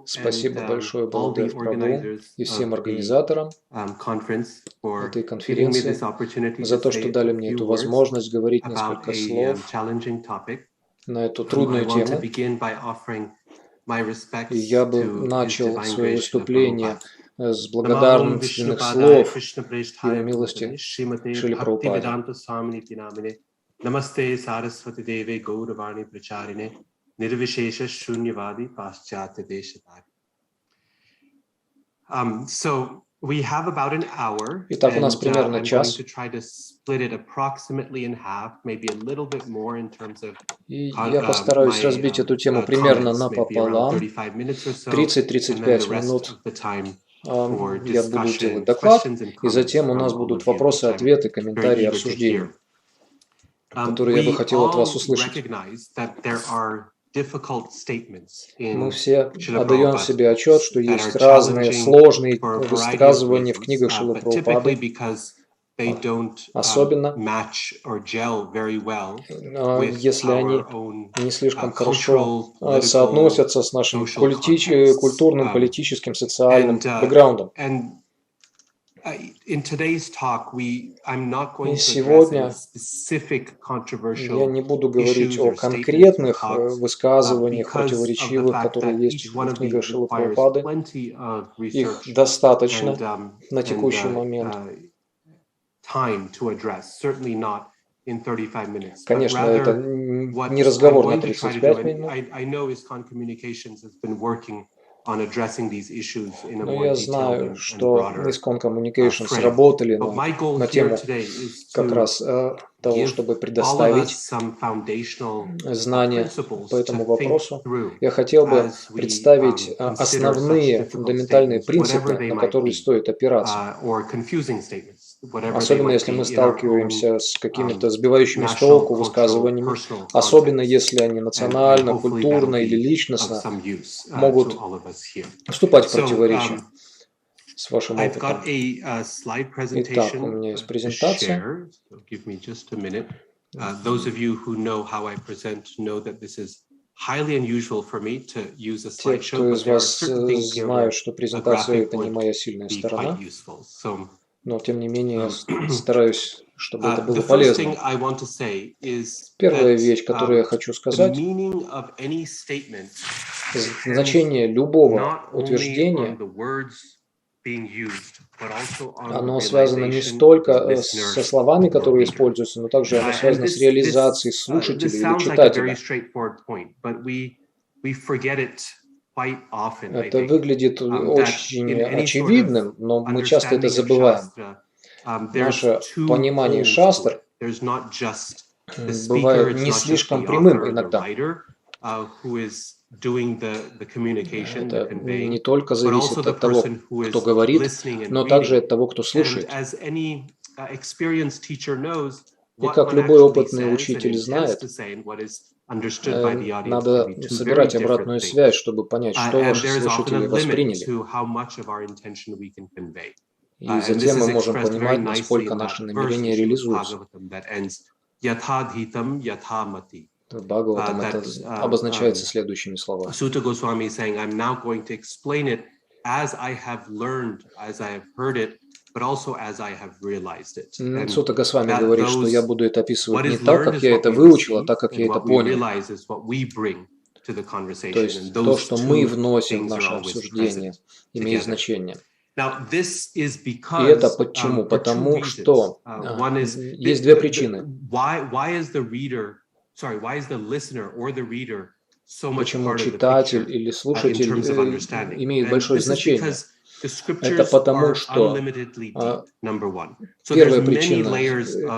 Спасибо большое, Баладев Прабhu, и всем организаторам этой конференции за то, что дали мне эту возможность говорить несколько слов на эту трудную тему. И я бы начал свое выступление с благодарственных слов Его милости Шриле Прабхупаде. Намасте Сарасвати Деве Гауравани Прачарине Nirvishesha Shunyavadi Paschatya Deshatari. So we have about an hour. Итак, у нас примерно час. И я постараюсь разбить эту тему примерно напополам. 30-35 минут я буду делать доклад, и затем у нас будут вопросы, ответы, комментарии, обсуждения, которые я бы хотел от вас услышать. Мы все отдаем себе отчет, что есть разные сложные высказывания в книгах Шрилы Прабхупады, особенно если они не слишком хорошо соотносятся с нашим культурным, политическим, социальным бэкграундом. И сегодня я не буду говорить о конкретных высказываниях, противоречивых, которые есть в книгах Шрилы Прабхупады. Их достаточно на текущий момент. Конечно, это не разговор на 35 минут. Но я знаю, что ISKCON Communications работали на тему как раз того, чтобы предоставить знания по этому вопросу. Я хотел бы представить основные фундаментальные принципы, на которые стоит опираться. Особенно если мы сталкиваемся с какими-то сбивающими с толку высказываниями, особенно если они национально, культурно или личностно могут вступать в противоречие с вашим опытом. Итак, у меня есть презентация. Те, кто из вас знают, что презентация – это не моя сильная сторона, но, тем не менее, я стараюсь, чтобы это было полезно. Первая вещь, которую я хочу сказать, значение любого утверждения, оно связано не столько со словами, которые используются, но также оно связано с реализацией слушателя или читателя. Это выглядит очень очевидным, но мы часто это забываем. Наше понимание шастр бывает не слишком прямым иногда. Это не только зависит от того, кто говорит, но также от того, кто слушает. И как любой опытный учитель знает, надо собирать обратную связь, чтобы понять, что ваши слушатели восприняли. И затем мы можем понимать, насколько наши намерения реализуются. В Бхагаватам это обозначается следующими словами. Сута Госвами говорит, что я буду это описывать не так, как я это выучил, а так, как я это понял. То есть то, что мы вносим в наше обсуждение, имеет значение. И это почему? Потому что есть две причины. Почему читатель или слушатель имеет большое значение? Это потому, что первая причина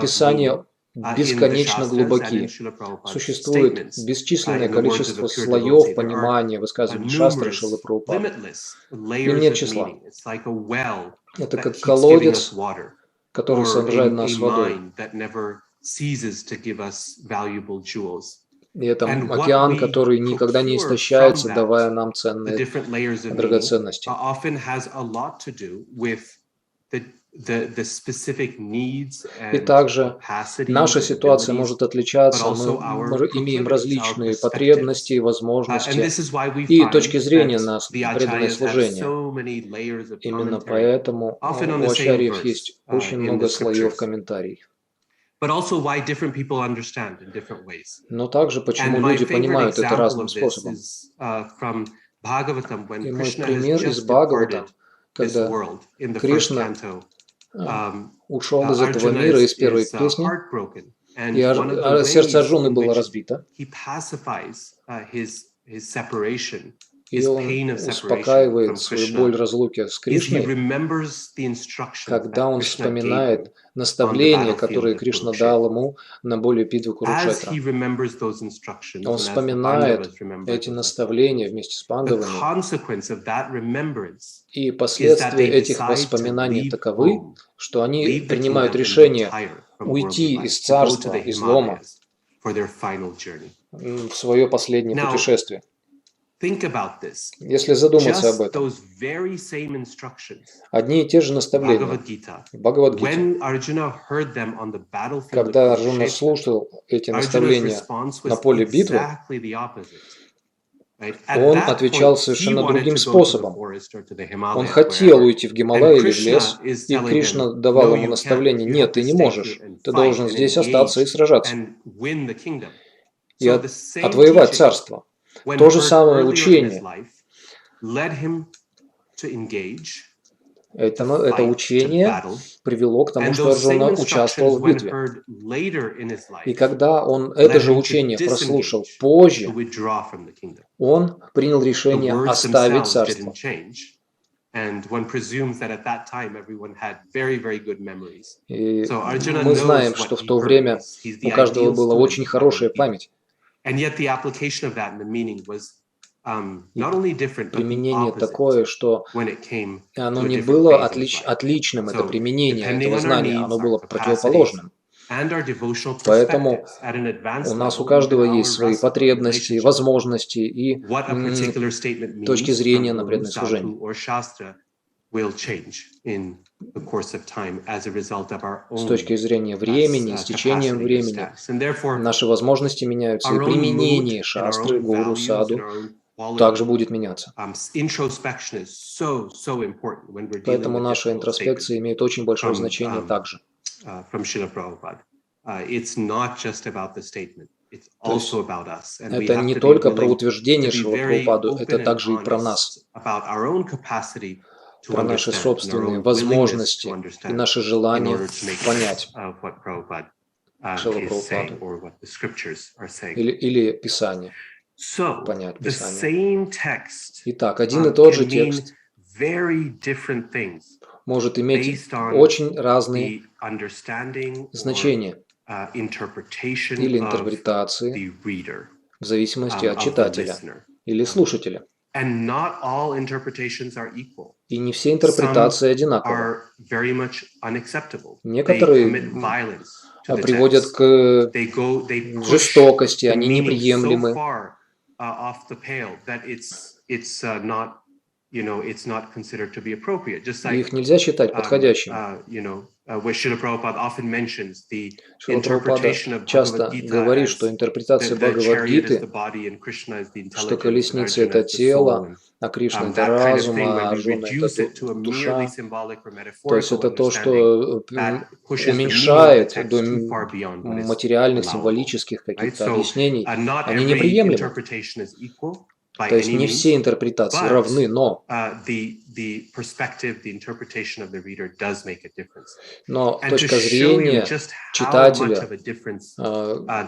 – Писания бесконечно глубоки. Существует бесчисленное количество слоев понимания высказываний шастры Шрилы Прабхупады. Им нет числа. Это как колодец, который снабжает нас водой. И это океан, который никогда не истощается, давая нам ценные драгоценности. И также наша ситуация может отличаться, мы имеем различные потребности, возможности и точки зрения на преданное служение. Именно поэтому у ачарьев есть очень много слоев комментариев. Но также почему люди понимают это разным способом. И мой пример из Бхагавата, когда Кришна ушел из этого мира, из первой песни, и сердце Арджуны было разбито, и он успокаивает свою боль разлуки с Кришной, когда он вспоминает наставления, которые Кришна дал ему на поле битвы Курукшетра. Он вспоминает эти наставления вместе с пандавами, и последствия этих воспоминаний таковы, что они принимают решение уйти из царства излома в свое последнее путешествие. Если задуматься об этом, одни и те же наставления в Бхагавад-гите, когда Арджуна слушал эти наставления на поле битвы, он отвечал совершенно другим способом. Он хотел уйти в Гималай или в лес, и Кришна давал ему наставление: нет, ты не можешь, ты должен здесь остаться и сражаться, и отвоевать царство. То же самое учение. Это учение привело к тому, что Арджуна участвовал в битве. И когда он это же учение прослушал позже, он принял решение оставить царство. И мы знаем, что в то время у каждого была очень хорошая память. Применение такое, что оно не было отличным, это применение этого знания, оно было противоположным. Поэтому у нас у каждого есть свои потребности, возможности и точки зрения на преданное служение. С точки зрения времени, с течением времени, наши возможности меняются, и применение шастры, гуру, саду также будет меняться. Поэтому наша интроспекция имеет очень большое значение также. Это не только про утверждение Шрилы Прабхупады, это также и про нас, про наши собственные возможности и наши желания понять Шрилу Прабхупаду или Писание. Понять Писание. Итак, один и тот же текст может иметь очень разные значения или интерпретации в зависимости от читателя или слушателя. И не все интерпретации одинаковы. Некоторые приводят к жестокости, они неприемлемы. И их нельзя считать подходящими. Шрила Прабхупада часто говорит, что интерпретация Бхагавад-гиты, что колесница – это тело, а Кришна – это разум, а Арджуна – это душа. То есть это то, что уменьшает до материальных, символических каких-то объяснений. Они неприемлемы. То есть не все интерпретации равны, но точка зрения читателя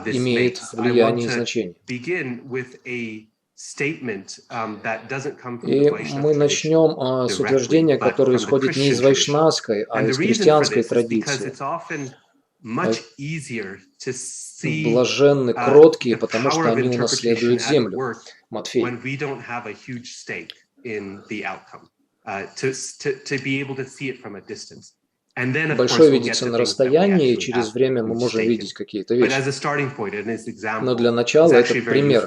имеет влияние и значение. И мы начнем с утверждения, которое исходит не из вайшнавской, а из христианской традиции. Блаженны кроткие, потому что они унаследуют землю. Матфей. Большое видится на расстоянии, и через время мы можем видеть какие-то вещи. Но для начала это пример.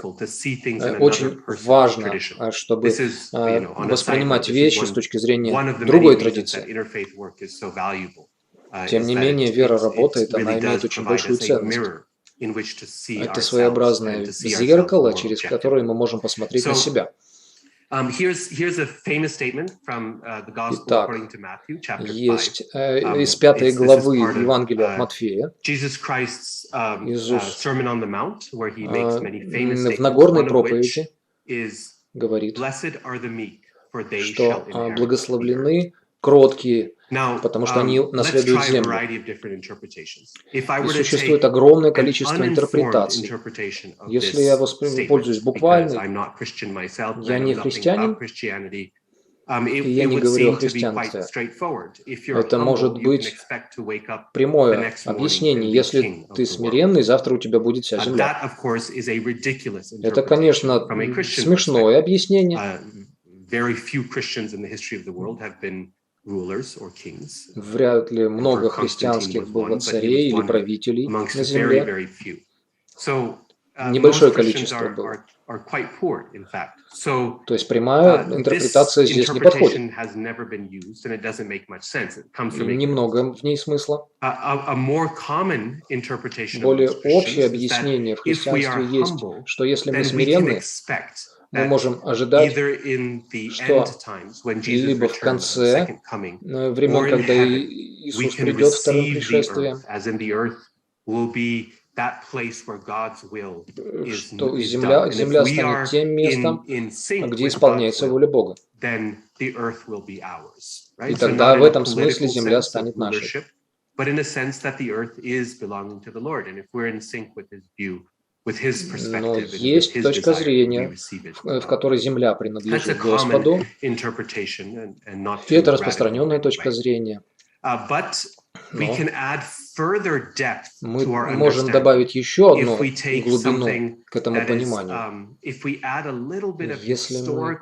Очень важно, чтобы воспринимать вещи с точки зрения другой традиции. Тем не менее, вера работает, она имеет очень большую ценность. Это своеобразное зеркало, через которое мы можем посмотреть на себя. Итак, есть из 5 главы Евангелия от Матфея Иисус в Нагорной проповеди говорит, что благословленны кроткие, потому что они наследуют землю. И существует огромное количество интерпретаций. Если я пользуюсь буквально, я не христианин, и я не говорю о христианстве. Это может быть прямое объяснение. Если ты смиренный, завтра у тебя будет вся земля. Это, конечно, смешное объяснение. Вряд ли много христианских было царей или правителей на земле. Небольшое количество было. То есть прямая интерпретация здесь не подходит. Немного в ней смысла. Более общее объяснение в христианстве есть, что если мы смиренны, мы можем ожидать, что либо в конце времен, когда Иисус придет вторым пришествием, что земля станет тем местом, где исполняется воля Бога. И тогда в этом смысле земля станет нашей. Но есть точка зрения, в которой земля принадлежит Господу, и это распространенная точка зрения. Но мы можем добавить еще одну глубину к этому пониманию. Если мы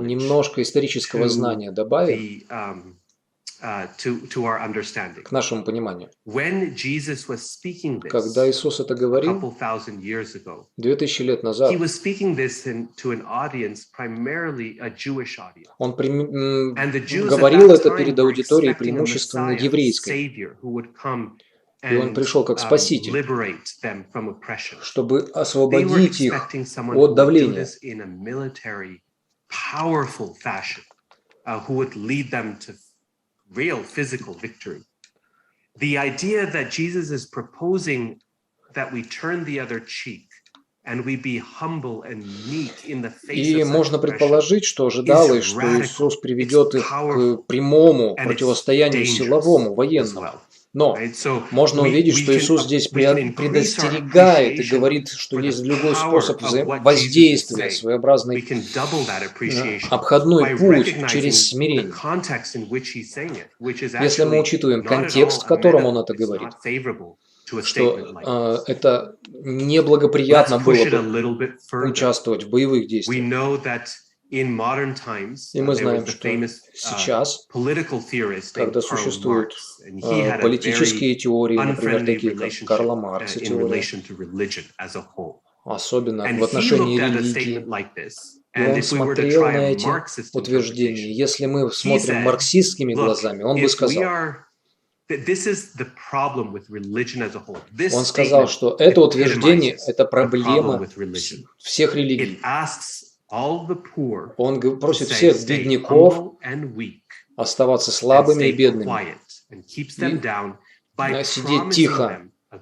немножко исторического знания добавим к нашему пониманию. Когда Иисус это говорил 2000 лет назад, Он говорил это перед аудиторией преимущественно еврейской. И Он пришел как Спаситель, чтобы освободить их от давления. Real physical victory. The idea that Jesus is proposing that we turn the other cheek and we be humble and meek in the face И можно предположить, что ожидалось, что Иисус приведет их к прямому противостоянию силовому, военному. Но можно увидеть, что Иисус здесь предостерегает и говорит, что есть другой способ воздействия, своеобразный обходной путь через смирение. Если мы учитываем контекст, в котором Он это говорит, что это неблагоприятно было бы участвовать в боевых действиях. И мы знаем, что сейчас, когда существуют политические теории, например, такие как Карла Маркса теория, особенно в отношении религии, и он смотрел на эти утверждения. Если мы смотрим марксистскими глазами, он бы сказал, он сказал, что это утверждение – это проблема всех религий. Он просит всех бедняков оставаться слабыми и бедными, и сидеть тихо,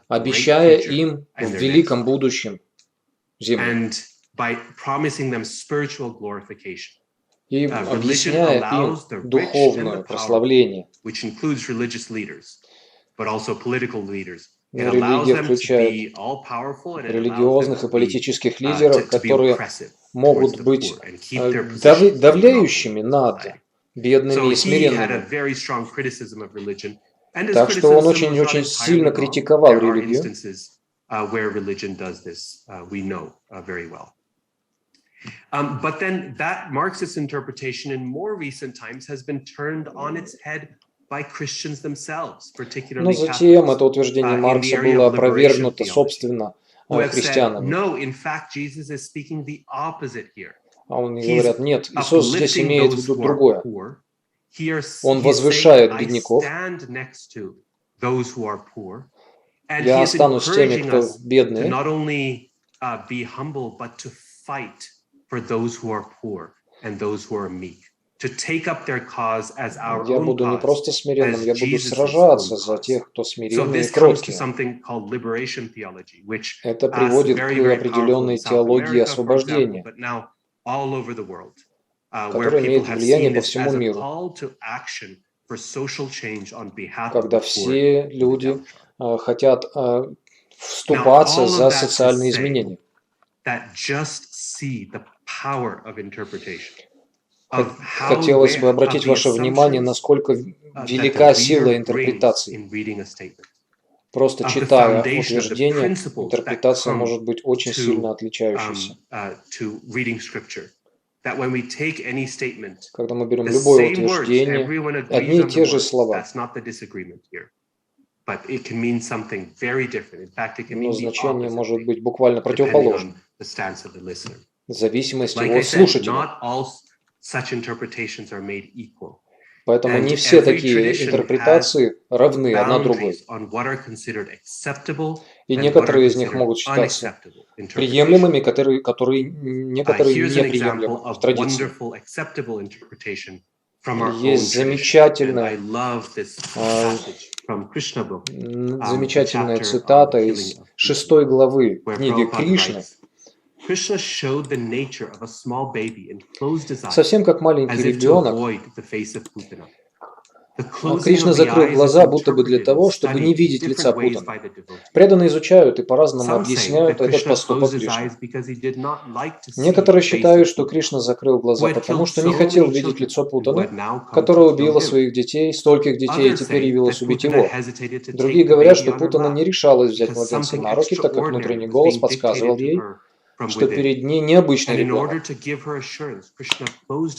обещая им в великом будущем землю. И объясняя им духовное прославление. Религия включает религиозных и политических лидеров, которые могут быть давляющими над бедными и смиренными. Так что он очень сильно критиковал религию. But then that Marxist interpretation in more recent times has been turned on its head Но затем это утверждение Маркса было опровергнуто, собственно, христианами. А они говорят, нет, Иисус здесь имеет в виду другое. Он возвышает бедняков. Я останусь с теми, кто бедные. Я буду не просто смиренным, я буду сражаться за тех, кто смиренный и кроткий. Это приводит к определенной теологии освобождения, которая имеет влияние по всему миру, когда все люди хотят вступаться за социальные изменения. Хотелось бы обратить ваше внимание, насколько велика сила интерпретации. Просто читая утверждение, интерпретация может быть очень сильно отличающейся. Когда мы берем любое утверждение, одни и те же слова, но значение может быть буквально противоположным, в зависимости от слушателя. Поэтому не все такие интерпретации равны одна другой. И некоторые из них могут считаться приемлемыми, которые некоторые неприемлемы в традиции. Есть замечательная цитата из 6 главы книги Кришны. Совсем как маленький ребенок, Кришна закрыл глаза, будто бы для того, чтобы не видеть лица Путаны. Преданные изучают и по-разному объясняют этот поступок Кришны. Некоторые считают, что Кришна закрыл глаза, потому что не хотел видеть лицо Путаны, которая убила своих детей, стольких детей, и теперь явилась убить его. Другие говорят, что Путана не решалась взять младенца на руки, так как внутренний голос подсказывал ей, что перед ней необычный ребенок.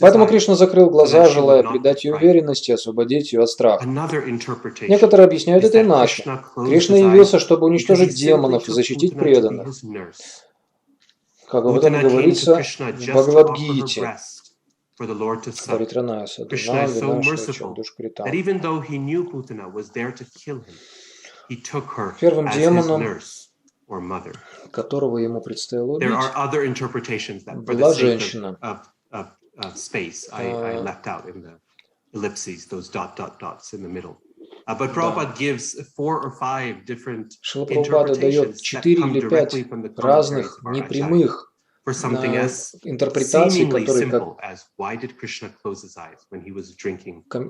Поэтому Кришна закрыл глаза, желая придать ей уверенности и освободить ее от страха. Некоторые объясняют это иначе. Кришна явился, чтобы уничтожить демонов и защитить преданных. Как об этом говорится в Бхагавад-гите. Первым демоном, которого ему предстояло убить, была женщина. Шрила Прабхупада дает 4 или 5 разных непрямых интерпретаций, которые,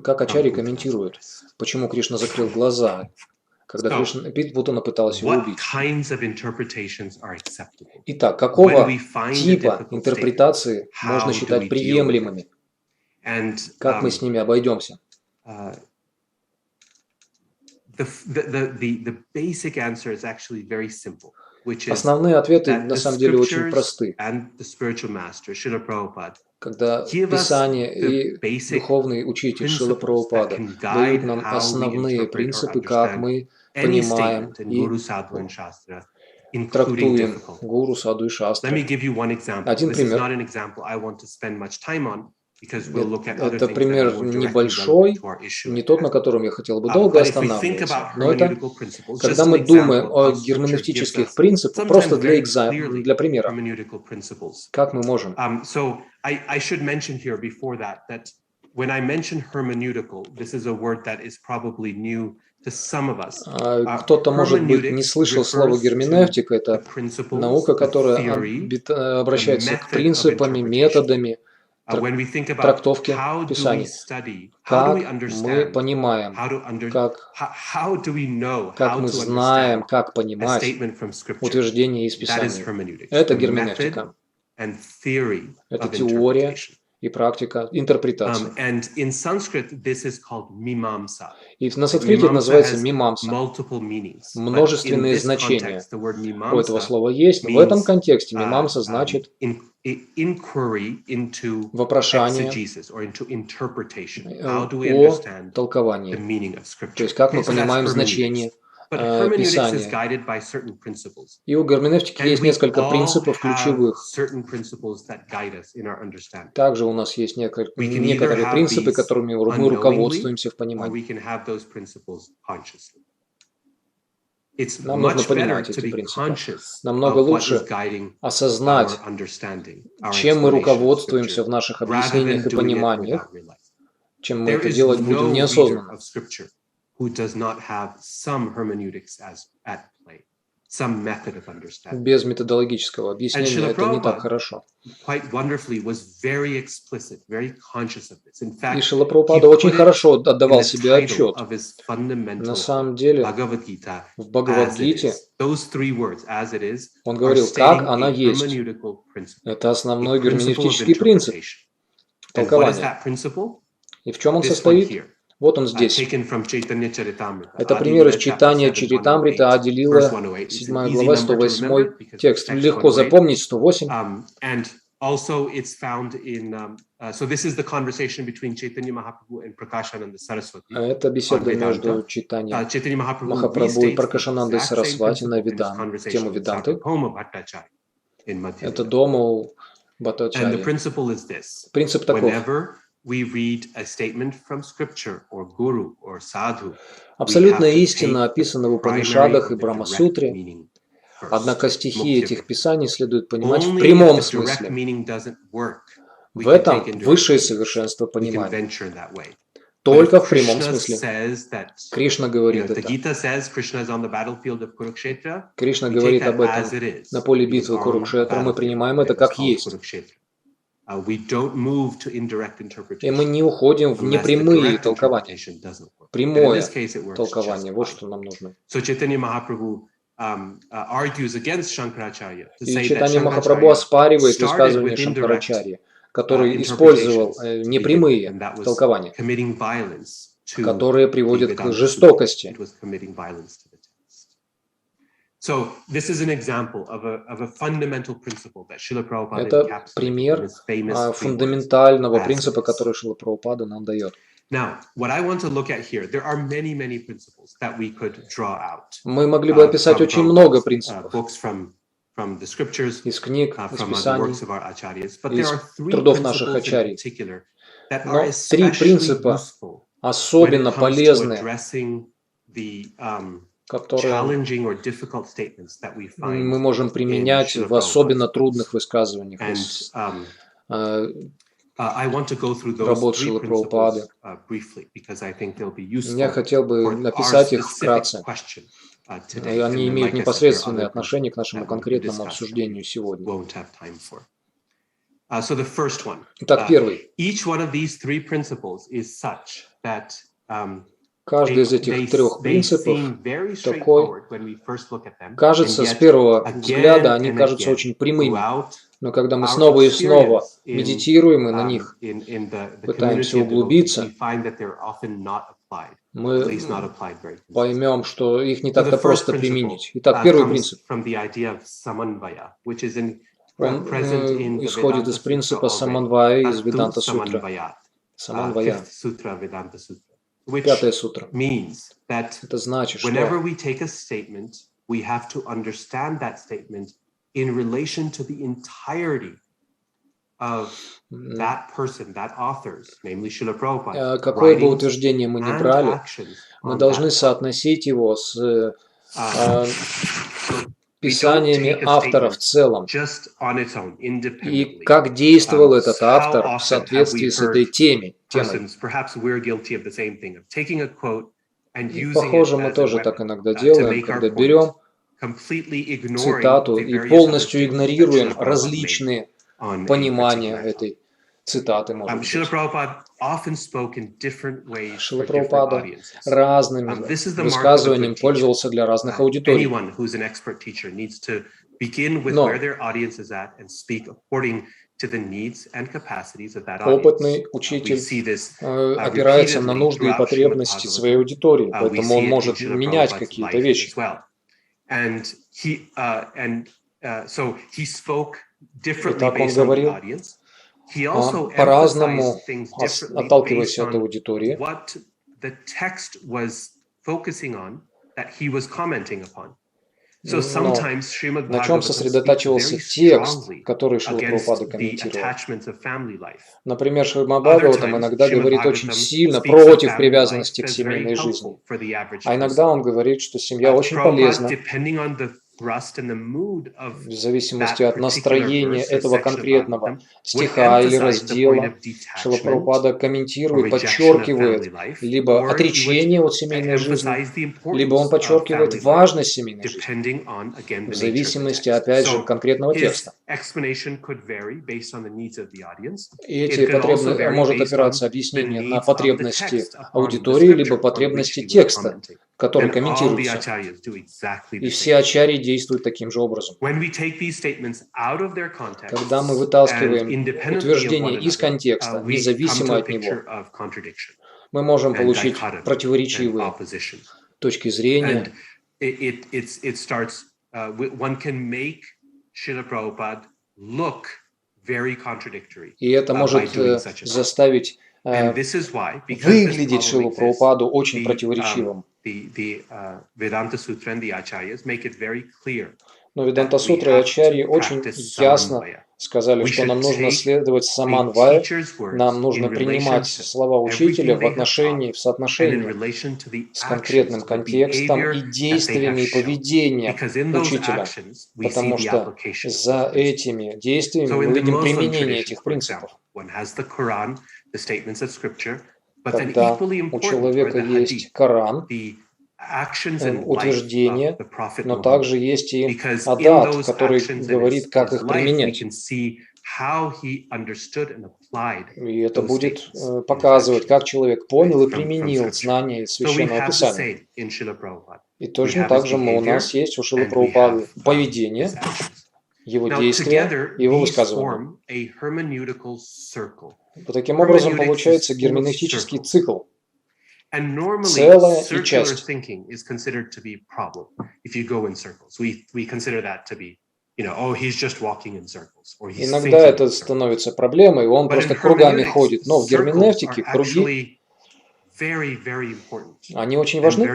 как ачарьи комментируют, почему Кришна закрыл глаза, когда Путана пыталась его убить. Итак, какого типа интерпретации можно считать приемлемыми? Как мы с ними обойдемся? Основные ответы на самом деле очень просты. Когда Писание и духовный учитель Шрила Прабхупада дают нам основные принципы, как мы понимаем и трактуем гуру, саду и шастры. Один пример. Это пример небольшой, не тот, на котором я хотел бы долго останавливаться, но это когда мы думаем о герменевтических принципах, просто для примера, как мы можем. Кто-то, может быть, не слышал слово герменевтика, это наука, которая обращается к принципам, методами трактовки Писаний. Как мы понимаем, как мы знаем, как понимать утверждения из Писания. Это герменевтика. Это теория и практика интерпретации. And in Sanskrit, this is called mimamsa. И на санскрите это называется мимамса. Multiple meanings. Множественные значения у этого слова есть. В этом контексте мимамса значит вопрошание о толковании. То есть как мы понимаем значение Писания. И у герменевтики есть несколько принципов ключевых. Также у нас есть некоторые принципы, которыми мы руководствуемся в понимании. Нам нужно понимать эти принципы. Намного лучше осознать, чем мы руководствуемся в наших объяснениях и пониманиях, чем мы это делать будем неосознанно. Без методологического объяснения это не так хорошо. И Шрила Прабхупада очень хорошо отдавал себе отчет. На самом деле, в Бхагавад-гите он говорил, как она есть. Это основной герменевтический принцип толкования. И в чем он состоит? Вот он здесь. Это пример из читания Чаритамриты Адилила, 7 глава, 108 текст. Легко запомнить, 108. Also, it's found in. So this is the conversation between Chaitanya Mahaprabhu and Prakashananda Saraswati. Это беседа между Чайтаньей Махапрабху и Пракашанандой Сарасвати на тему Веданты. Это дома у Бхаттачарьи. Принцип таков. Абсолютная истина описана в Упанишадах и Брахма-сутре, однако стихи этих писаний следует понимать в прямом смысле. В этом высшее совершенство понимания. Только в прямом смысле. Кришна говорит это. Кришна говорит об этом на поле битвы Курукшетра. Мы принимаем это как есть. И мы не уходим в непрямые толкования. Прямое толкование, вот что нам нужно. И Чайтанья Махапрабху оспаривает высказывание Шанкарачарьи, который использовал непрямые толкования, которые приводят к жестокости. Это пример фундаментального принципа, который Шрила Прабхупада нам дает. Мы могли бы описать очень много принципов из книг, из писаний, из трудов наших ачарьи. Но три принципа особенно полезны, которые мы можем применять в особенно трудных высказываниях из работ Шрилы Прабхупады. Я хотел бы написать их вкратце. И они имеют непосредственное отношение к нашему конкретному обсуждению сегодня. Итак, первый. Каждый из этих трех принципов такой, кажется, с первого взгляда, они кажутся очень прямыми. Но когда мы снова и снова медитируем и на них пытаемся углубиться, мы поймем, что их не так-то просто применить. Итак, первый принцип. Он исходит из принципа саманвая из Веданта-сутры. Саманвая. Пятая сутра. Это значит, что in relation to the entirety of that person, that author's, namely Srila Prabhupada. Какое бы утверждение мы ни брали, мы должны соотносить его с писаниями автора в целом. И как действовал этот автор в соответствии с этой темой. И, похоже, мы тоже так иногда делаем, когда берем цитату и полностью игнорируем различные понимания этой цитаты. Шрила Прабхупада разными высказываниями пользовался для разных аудиторий. Но Опытный учитель опирается на нужды и потребности своей аудитории, поэтому он может менять какие-то вещи. И так он говорил, по-разному отталкиваясь от аудитории. Но на чем сосредотачивался текст, который Шрила Прабхупада комментировал? Например, Шримад Бхагаватам иногда говорит очень сильно против привязанности к семейной жизни. А иногда он говорит, что семья очень полезна. В зависимости от настроения этого конкретного стиха или раздела, Шрила Прабхупада комментирует, подчеркивает либо отречение от семейной жизни, либо он подчеркивает важность семейной жизни, в зависимости, опять же, конкретного текста. И эти потребности может опираться объяснение на потребности аудитории, либо потребности текста, который комментируется. И все ачарьи действуют таким же образом. Когда мы вытаскиваем утверждение из контекста, независимо от него, мы можем получить противоречивые точки зрения. И это может заставить выглядеть Шрилу Прабхупаду очень противоречивым. Но Веданта-сутры и ачарьи очень ясно сказали, что нам нужно следовать саманвая, нам нужно принимать слова учителя в отношении, в соотношении с конкретным контекстом и действиями и поведением учителя, потому что за этими действиями мы видим применение этих принципов. Когда у человека есть Коран, утверждения, но также есть и адат, который говорит, как их применять. И это будет показывать, как человек понял и применил знания из Священного Писания. И точно так же у нас есть у Шрилы Прабхупады поведение, его действия, его высказывания. Таким образом, получается герменевтический цикл. Целая и часть. Иногда это становится проблемой, он просто кругами ходит. Но в герменевтике круги, они очень важны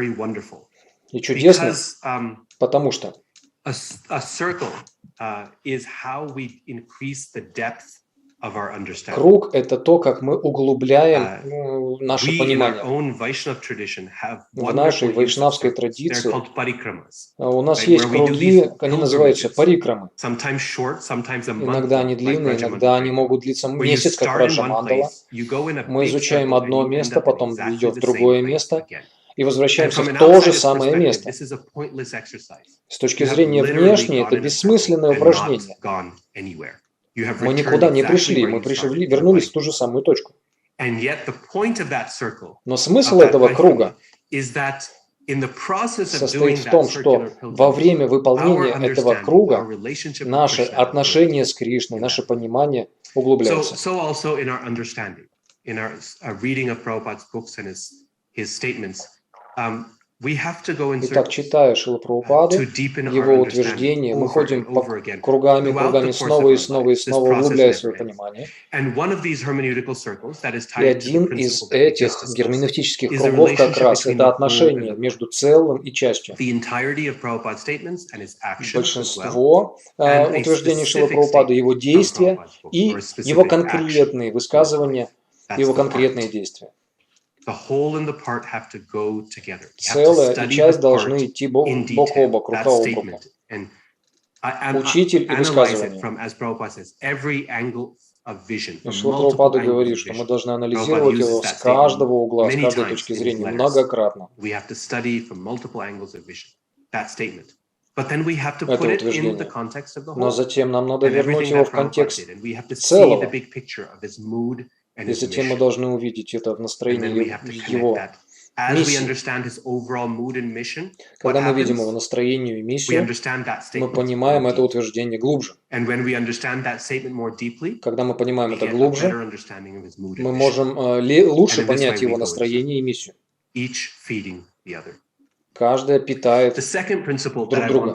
и чудесны, потому что круг – это то, как мы углубляем наше понимание. В нашей вайшнавской традиции у нас есть круги, они называются парикрамы. Иногда они длинные, иногда они могут длиться месяц, как Раджа Мандала. Мы изучаем одно место, потом идем в другое место и возвращаемся в то же самое место. С точки зрения внешней, это бессмысленное упражнение. Мы никуда не пришли, мы вернулись в ту же самую точку. Но смысл этого круга состоит в том, что во время выполнения этого круга наше отношение с Кришной, наше понимание углубляется. Итак, читая Шрилу Прабхупаду, его утверждения, мы ходим кругами снова и снова и снова, углубляя свое понимание. И один из этих герменевтических кругов как раз это отношение между целым и частью. Большинство утверждений Шрилы Прабхупады, его действия и его конкретные высказывания, его конкретные действия. Целая и часть должны идти бок о бок, рука об руку. Учитель и высказывание. Шрила Прабхупада говорит, что мы должны анализировать его с каждого угла, с каждой точки зрения, многократно. Это утверждение. Но затем нам надо вернуть его в контекст целого. И затем мы должны увидеть это в настроении его Когда мы видим его настроение и миссию, мы понимаем это утверждение глубже. Когда мы понимаем это глубже, мы можем лучше понять его настроение и миссию. Каждая питает друг друга.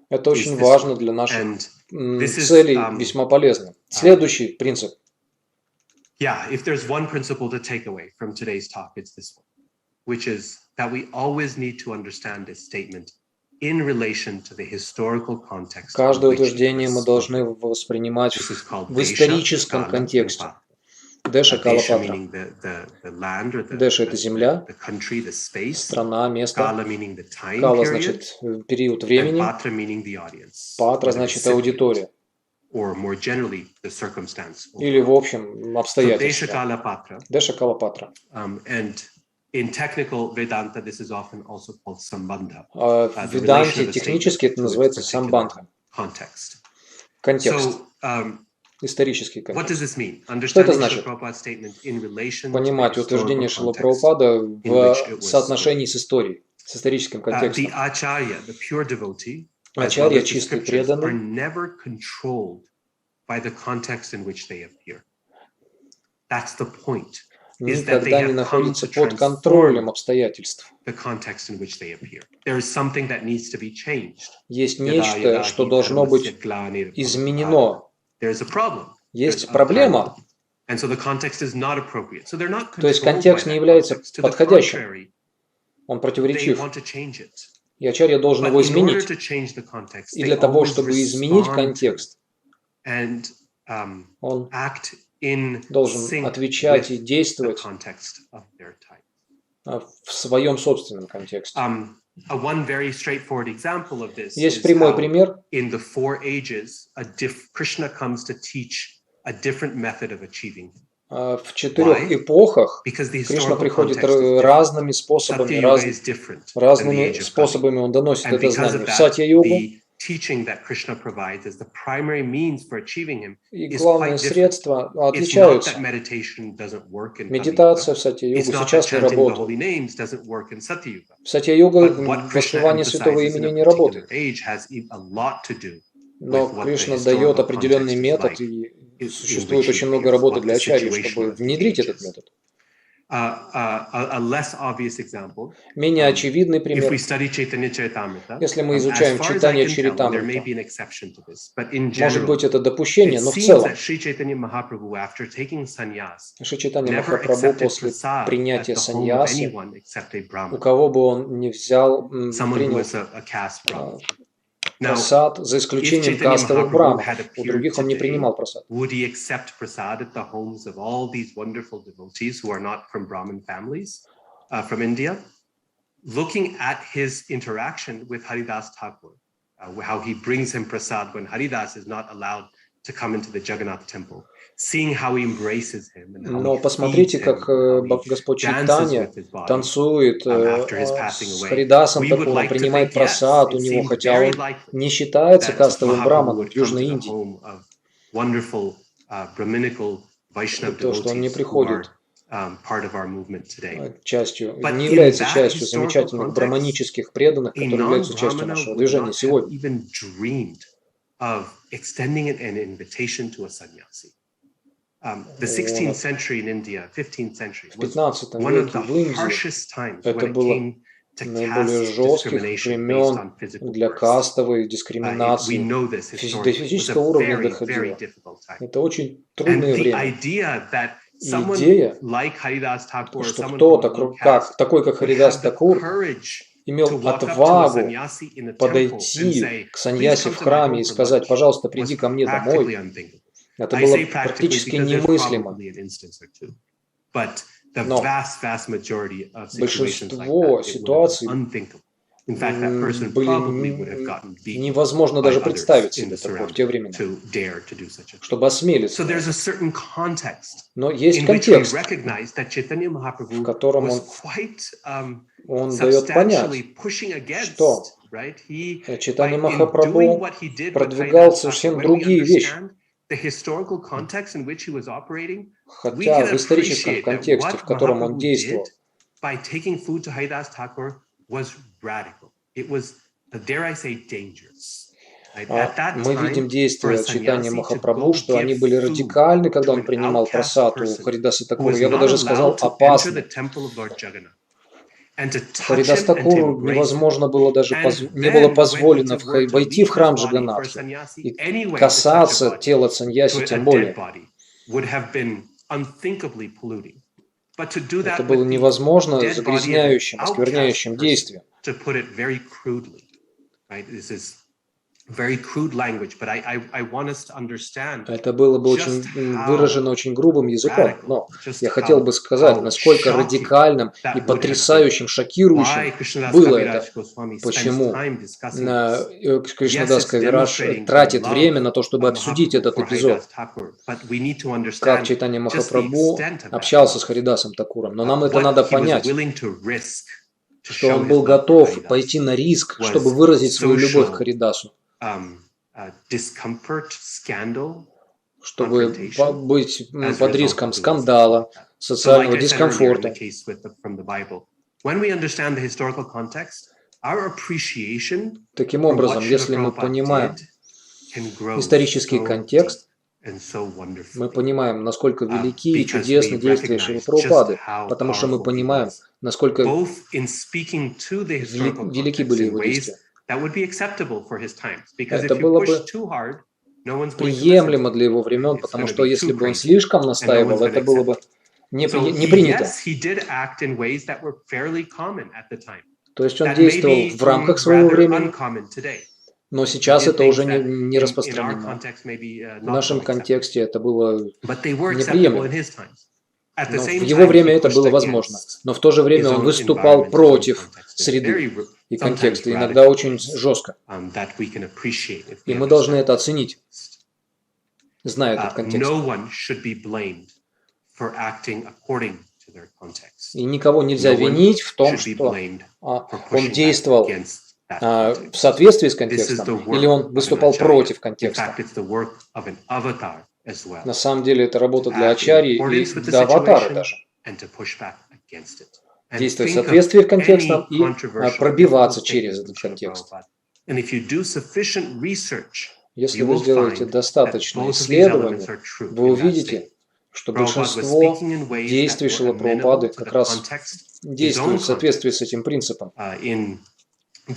Это очень важно для наших целей, весьма полезно. Следующий принцип. Yeah, if there's one principle to take away from today's talk, it's this one, which is that we always need to understand this statement in relation to the historical context. Каждое утверждение мы должны воспринимать в историческом контексте. Деша Кала Патра. Деша – это земля, страна, место. Кала значит период времени. Патра значит аудитория. Или в общем обстоятельства. Деша Кала Патра. In technical Vedanta, this is often also called sambandha. В Веданте технически это называется самбандха. Контекст. Исторический контекст. Что это значит? Понимать утверждение Шрила Прабхупада в соотношении с историей, с историческим контекстом. Ачарья, чистый преданный, никогда не находится под контролем обстоятельств. Есть нечто, что должно быть изменено. Есть проблема. То есть контекст не является подходящим. Он противоречив. И ачарья должен его изменить. И для того, чтобы изменить контекст, он должен отвечать и действовать в своем собственном контексте. Есть прямой пример. В четырех эпохах Кришна приходит разными способами, разными способами он доносит это знание. В Сатья-йогу и главные средства отличаются. Медитация в Сатья-йогу сейчас не работает. В Сатья-йога воспевание святого имени не работает. Но Кришна дает определенный метод, и существует очень много работы для ачарьи, чтобы внедрить этот метод. Менее очевидный пример. Если мы изучаем читание Чаритамрита, может быть, это допущение, но в целом Шри Чайтанья Махапрабху после принятия саньясы, у кого бы он ни взял, принял прасад, за исключением кастовых браманов. У других он не принимал прасад. Looking at his interaction with Haridas Thakur, how he brings him prasad when Haridas is not allowed to come into the Jagannath temple. Но посмотрите, как Господь Чайтанья танцует с Харидасом Такуром, принимает прасад у него, хотя он не считается кастовым браманом в Южной Индии. То, что он не приходит частью, не является частью замечательных браманических преданных, которые являются частью нашего движения сегодня. В 15 веке в Индии это было наиболее жестких времен для кастовой дискриминации. До физического уровня доходило. Это очень трудное время. И идея, что кто-то, такой как Харидас Такур, имел отвагу подойти к саньясе в храме и сказать: «Пожалуйста, приди ко мне домой», это было практически немыслимо. Но большинство ситуаций были невозможно даже представить себе такое в те времена, чтобы осмелиться. Но есть контекст, в котором он дает понять, что Чайтанья Махапрабху продвигал совсем другие вещи. Хотя в историческом контексте, в котором он действовал, мы видим действия читания Махапрабху, что они были радикальны, когда он принимал прасад у Харидаса Такура. Я бы даже сказал, опасны. Харидас Такуру невозможно было даже, не было позволено войти в храм Джаганнатхи и касаться тела саньяси тем более. Это было невозможно загрязняющим, оскверняющим действием. Это было бы очень выражено очень грубым языком, но я хотел бы сказать, насколько радикальным и потрясающим, шокирующим было это. Почему Кришнадас Кавираж тратит время на то, чтобы обсудить этот эпизод. Как Чайтанья Махапрабху общался с Харидасом Такуром. Но нам это надо понять, что он был готов пойти на риск, чтобы выразить свою любовь к Харидасу. Чтобы быть под риском скандала, социального дискомфорта. Таким образом, если мы понимаем исторический контекст, мы понимаем, насколько велики и чудесны действия Шрилы Прабхупады, потому что мы понимаем, насколько велики были его действия. Это было бы приемлемо для его времен, потому что если бы он слишком настаивал, это было бы не принято. То есть он действовал в рамках своего времени, но сейчас это уже не распространено. В нашем контексте это было неприемлемо. Но в его время это было возможно. Но в то же время он выступал против среды и контекста, иногда очень жестко. И мы должны это оценить, зная этот контекст. И никого нельзя винить в том, что он действовал в соответствии с контекстом, или он выступал против контекста. На самом деле это работа для ачарьи и для аватара даже. Действовать в соответствии с контекстом и пробиваться через этот контекст. Если вы сделаете достаточное исследование, вы увидите, что большинство действий Шрилы Прабхупады как раз действуют в соответствии с этим принципом. В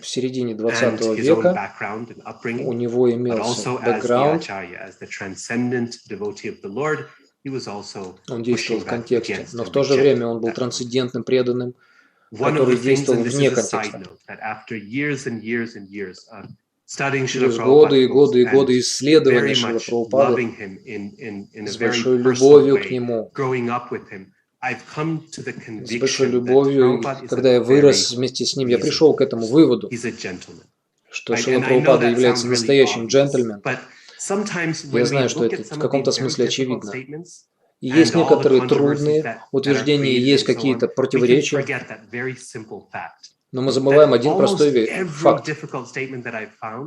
середине 20 века у него имелся бэкграунд, он действовал в контексте, но в то же время он был трансцендентным преданным, который действовал вне контекста. Через годы и годы и годы исследований Шрилы Прабхупады с большой любовью к нему, с большой любовью, когда я вырос вместе с ним, я пришел к этому выводу, что Шрила Прабхупада является настоящим джентльменом. Я знаю, что это в каком-то смысле очевидно. И есть некоторые трудные утверждения, есть какие-то противоречия, но мы забываем один простой факт.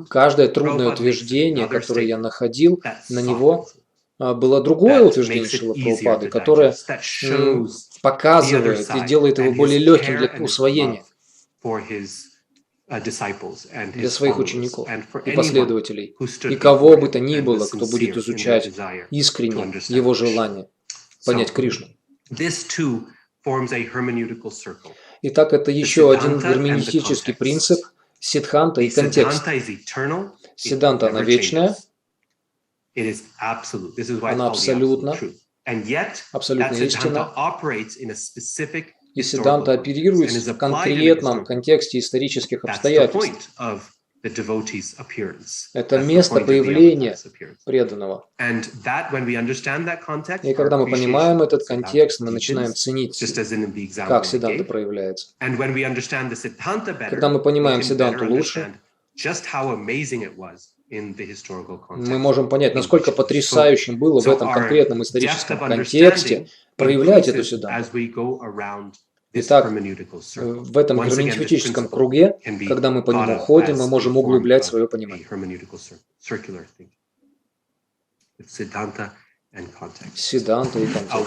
Каждое трудное утверждение, которое я находил, на него было другое утверждение Шрилы Прабхупады, которое показывает и делает его более легким для усвоения для своих учеников и последователей, и кого бы то ни было, кто будет изучать искренне его желание понять Кришну. Итак, это еще один герменевтический принцип – сиддханта и контекст. Сиддханта, она вечная, она абсолютно истинна, и сиддханта оперирует в конкретном контексте исторических обстоятельств. Это место появления преданного. И когда мы понимаем этот контекст, мы начинаем ценить, как сиддханта проявляется. Когда мы понимаем сиддханту лучше, мы можем понять, насколько потрясающим было в этом конкретном историческом контексте проявлять эту сиддханту. Итак, в этом герменевтическом круге, когда мы по нему ходим, мы можем углублять свое понимание. Сиддханта и контекст.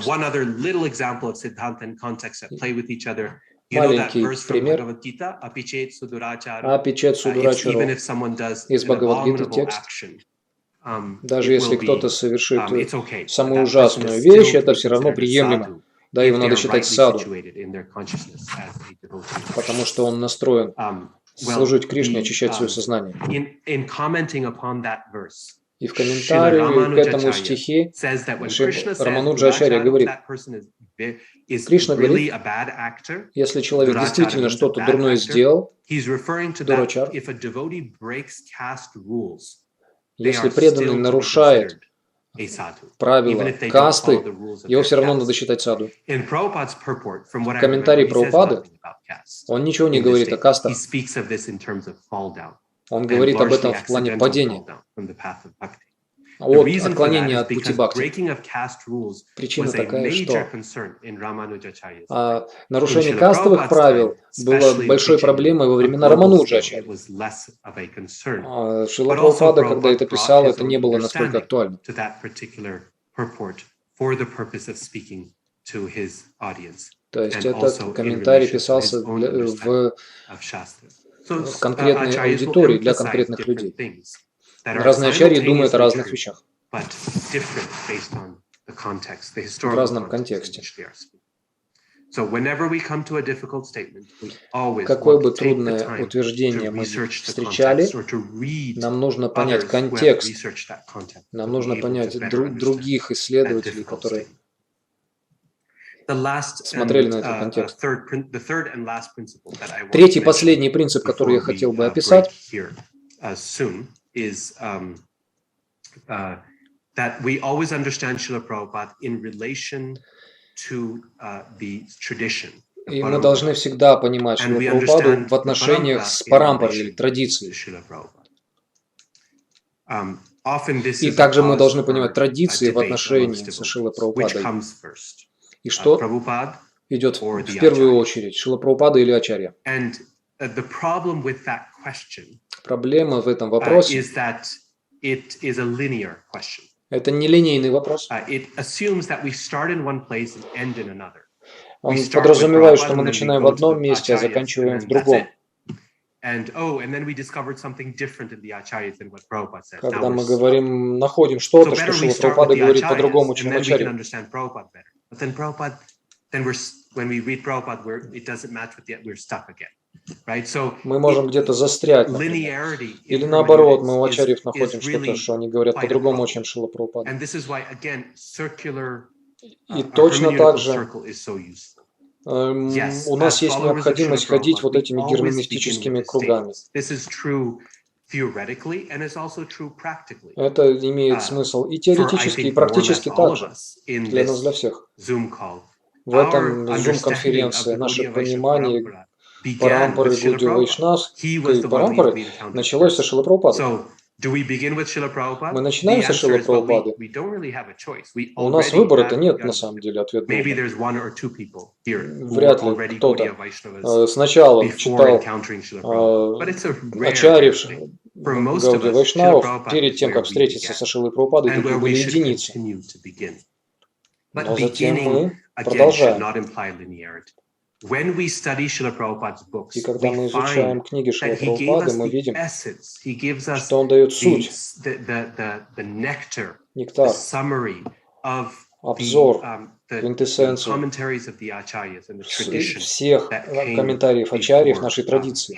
Маленький пример. Апичет судурачаро из Бхагавад-гиты текст. Даже если кто-то совершит самую ужасную вещь, это все равно приемлемо. Да, его надо считать саду, потому что он настроен служить Кришне, очищать свое сознание. И в комментарии к этому стихе Рамануджачарья говорит, Кришна говорит, если человек действительно что-то дурное сделал, дурачар, если преданный нарушает правила касты, его все равно надо считать саду. В комментарии Прабхупады он ничего не говорит о кастах. Он говорит об этом в плане падения, от отклонения от пути бхакти. Причина такая, что нарушение кастовых правил было большой проблемой во времена Рамануджачарьи. Шрила Прабхупада, когда это писал, это не было настолько актуально. То есть этот комментарий писался в конкретной аудитории, для конкретных людей. Разные ачарьи думают о разных вещах, в разном контексте. Какое бы трудное утверждение мы встречали, нам нужно понять контекст, нам нужно понять других исследователей, которые смотрели на этот контекст. Третий, последний принцип, который я хотел бы описать, that we always understand Srila Prabhupada in relation to the tradition. И мы должны всегда понимать Шрилу Прабхупаду в отношениях с парампарой или традицией. И также мы должны понимать традиции в отношении с Шрилой Прабхупадой. И что идет в первую очередь, Шрила Прабхупада или ачарья? Проблема в этом вопросе – это нелинейный вопрос. Он подразумевает, что мы начинаем в одном месте, а заканчиваем в другом. Когда мы говорим, находим что-то, что Шрила Прабхупада говорит по-другому, чем ачарья. Мы можем где-то застрять, например. Или наоборот, мы у ачарьев находим что-то, что они говорят по-другому, чем Шрила Прабхупада. И точно так же у нас есть необходимость ходить вот этими герменевтическими кругами. Это имеет смысл и теоретически, и практически также для нас, для всех. В этом Zoom-конференции наше понимание парампары Гауди Вайшнавской парампары началось со Шрилы Прабхупады. Мы начинаем со Шрилы Прабхупады. У нас выбора-то нет, на самом деле, ответ был. Вряд ли кто-то сначала читал ачарьев Гауди Вайшнавов перед тем, как встретиться со Шрилой Прабхупадой, такие были единицы. Но затем мы продолжаем. И когда мы изучаем книги Шрилы Прабхупады, мы видим, что он дает суть, нектар, обзор, квинтэссенцию всех комментариев ачарьев нашей традиции,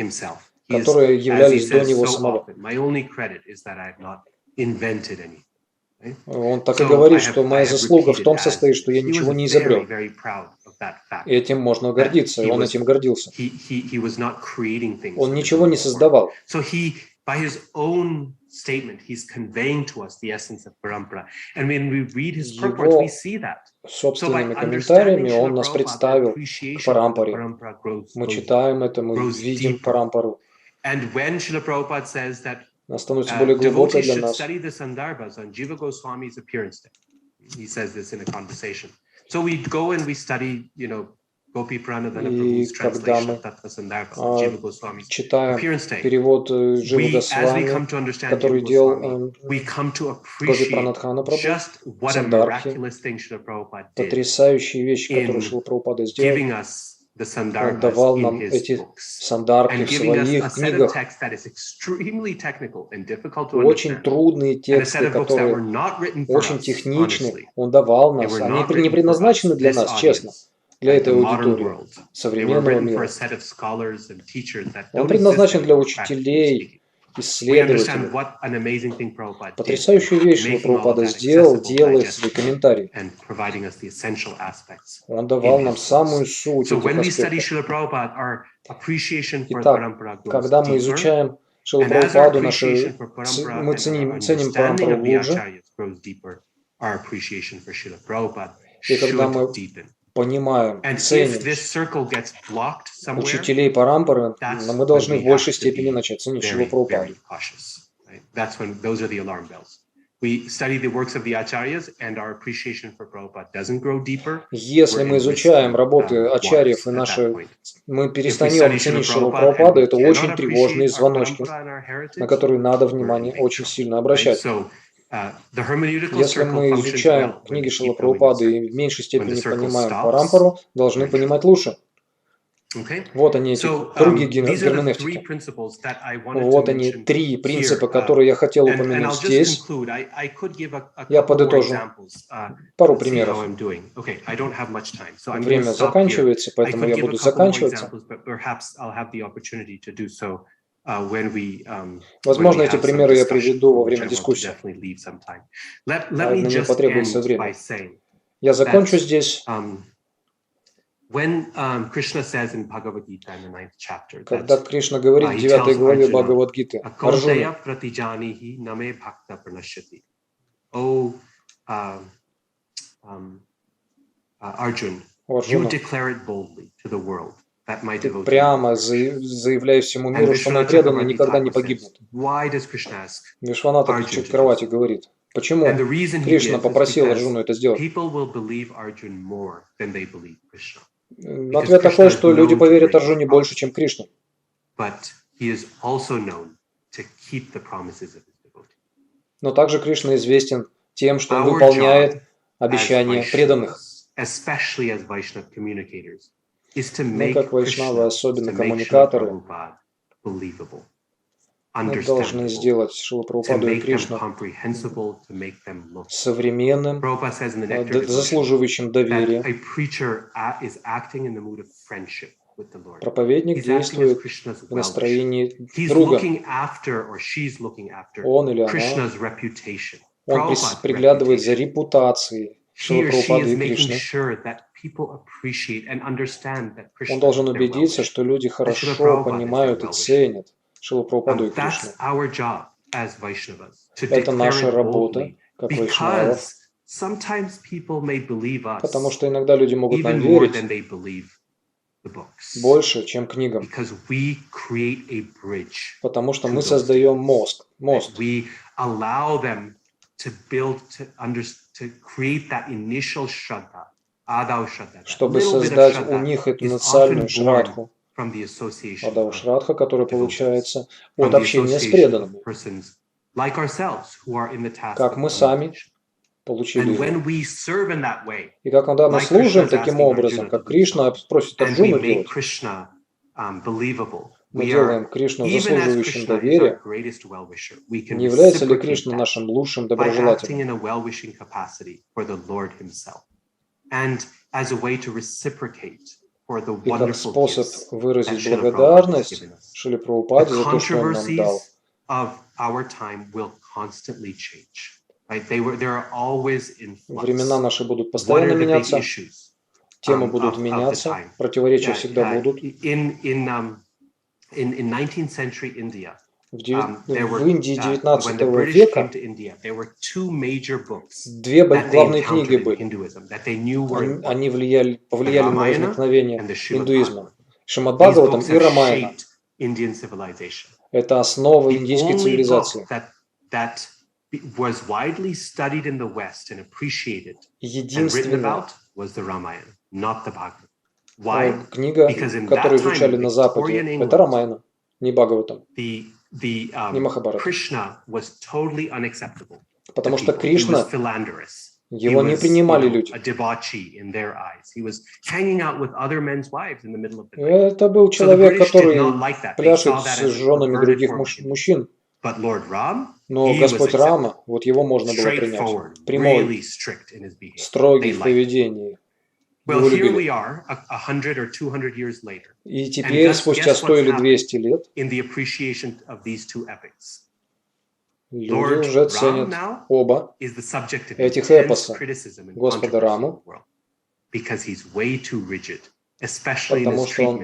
которые являлись до него самого. Он так и говорит, что моя заслуга в том состоит, что я ничего не изобрел. И этим можно гордиться, и он этим гордился. Он ничего не создавал. Его собственными комментариями он нас представил к парампаре. Мы читаем это, мы видим парампару. Она становится более глубокой для нас. И когда мы читаем перевод Дживы Госвами, который делал Гопи Пранадхана Прабху, Сандарбхи, потрясающие вещи, которые Шрила Прабхупада сделал, он давал нам эти сандарбхи в своих книгах. Очень трудные тексты, которые очень техничны, он давал нас. Они не предназначены для нас, честно, для этой аудитории современного мира. Он предназначен для учителей, исследователей. Потрясающую вещь Шрила Прабхупада сделал, делая свои комментарии. Он давал нам самую суть этих аспектов. Итак, когда мы изучаем Шрилу Прабхупаду, мы ценим парампару глубже, и когда мы понимаем, ценим учителей парампары, но мы должны в большей степени начать ценить Шрилу Прабхупаду. Если мы изучаем работы ачарьев и мы перестанем ценить Шрилу Прабхупаду, это очень тревожные звоночки, на которые надо внимание очень сильно обращать. Если мы изучаем книги Шрилы Прабхупады и в меньшей степени понимаем парампару, должны понимать лучше. Вот они, эти круги герменевтики. Вот они, 3 принципа, которые я хотел упомянуть здесь. Я подытожу пару примеров. Время заканчивается, поэтому я буду заканчиваться. Возможно, эти примеры я приведу во время дискуссии. На них потребуется время. Я закончу здесь. Когда Кришна говорит в 9 главе Бхагавад-гиты Арджуне, ты прямо заявляй всему миру, что мои преданные никогда не погибнут. Вишванатха Чакраварти говорит, почему Кришна попросил Арджуну это сделать? Ответ такой, что люди поверят Арджуне больше, чем Кришне. Но также Кришна известен тем, что он выполняет обещания преданных. Мы, как вайшнавы, особенно коммуникаторы, мы должны сделать Шрилу Прабхупаду и Кришну современным, заслуживающим доверия. Проповедник действует в настроении друга. Он или она, он приглядывает за репутацией Шрилы Прабхупады и Кришны. Он должен убедиться, что люди хорошо понимают и ценят Шрилу Прабхупаду и Кришну. Это наша работа, как вайшнавов, потому что иногда люди могут нам верить больше, чем книгам, потому что мы создаем мост. Чтобы создать у них эту инициальную шрадху, адау шрадха, которая получается от общения с преданными, как мы сами получили его. И когда мы служим таким образом, как Кришна просит Арджуну делать, мы делаем Кришну заслуживающим доверия. Не является ли Кришна нашим лучшим доброжелателем? И как способ выразить благодарность Шриле Прабхупаде за то, что он нам дал. Времена наши будут постоянно меняться, темы будут меняться, противоречия всегда будут. В Индии 19 века 2 главные книги были. Они повлияли на возникновение индуизма. Шримад Бхагаватам и Рамайна. Это основа индийской цивилизации. Единственное, Книга, которую изучали на Западе, это Рамайна, не Бхагаватам, не Махабхарата. Потому что Кришна, его не принимали люди. Это был человек, который пляшет с женами других мужчин. Но Господь Рама, вот его можно было принять. Прямой, строгий в поведении. Его любили. И теперь, спустя 100 или 200 лет, люди уже ценят оба этих эпоса Господа Раму, потому что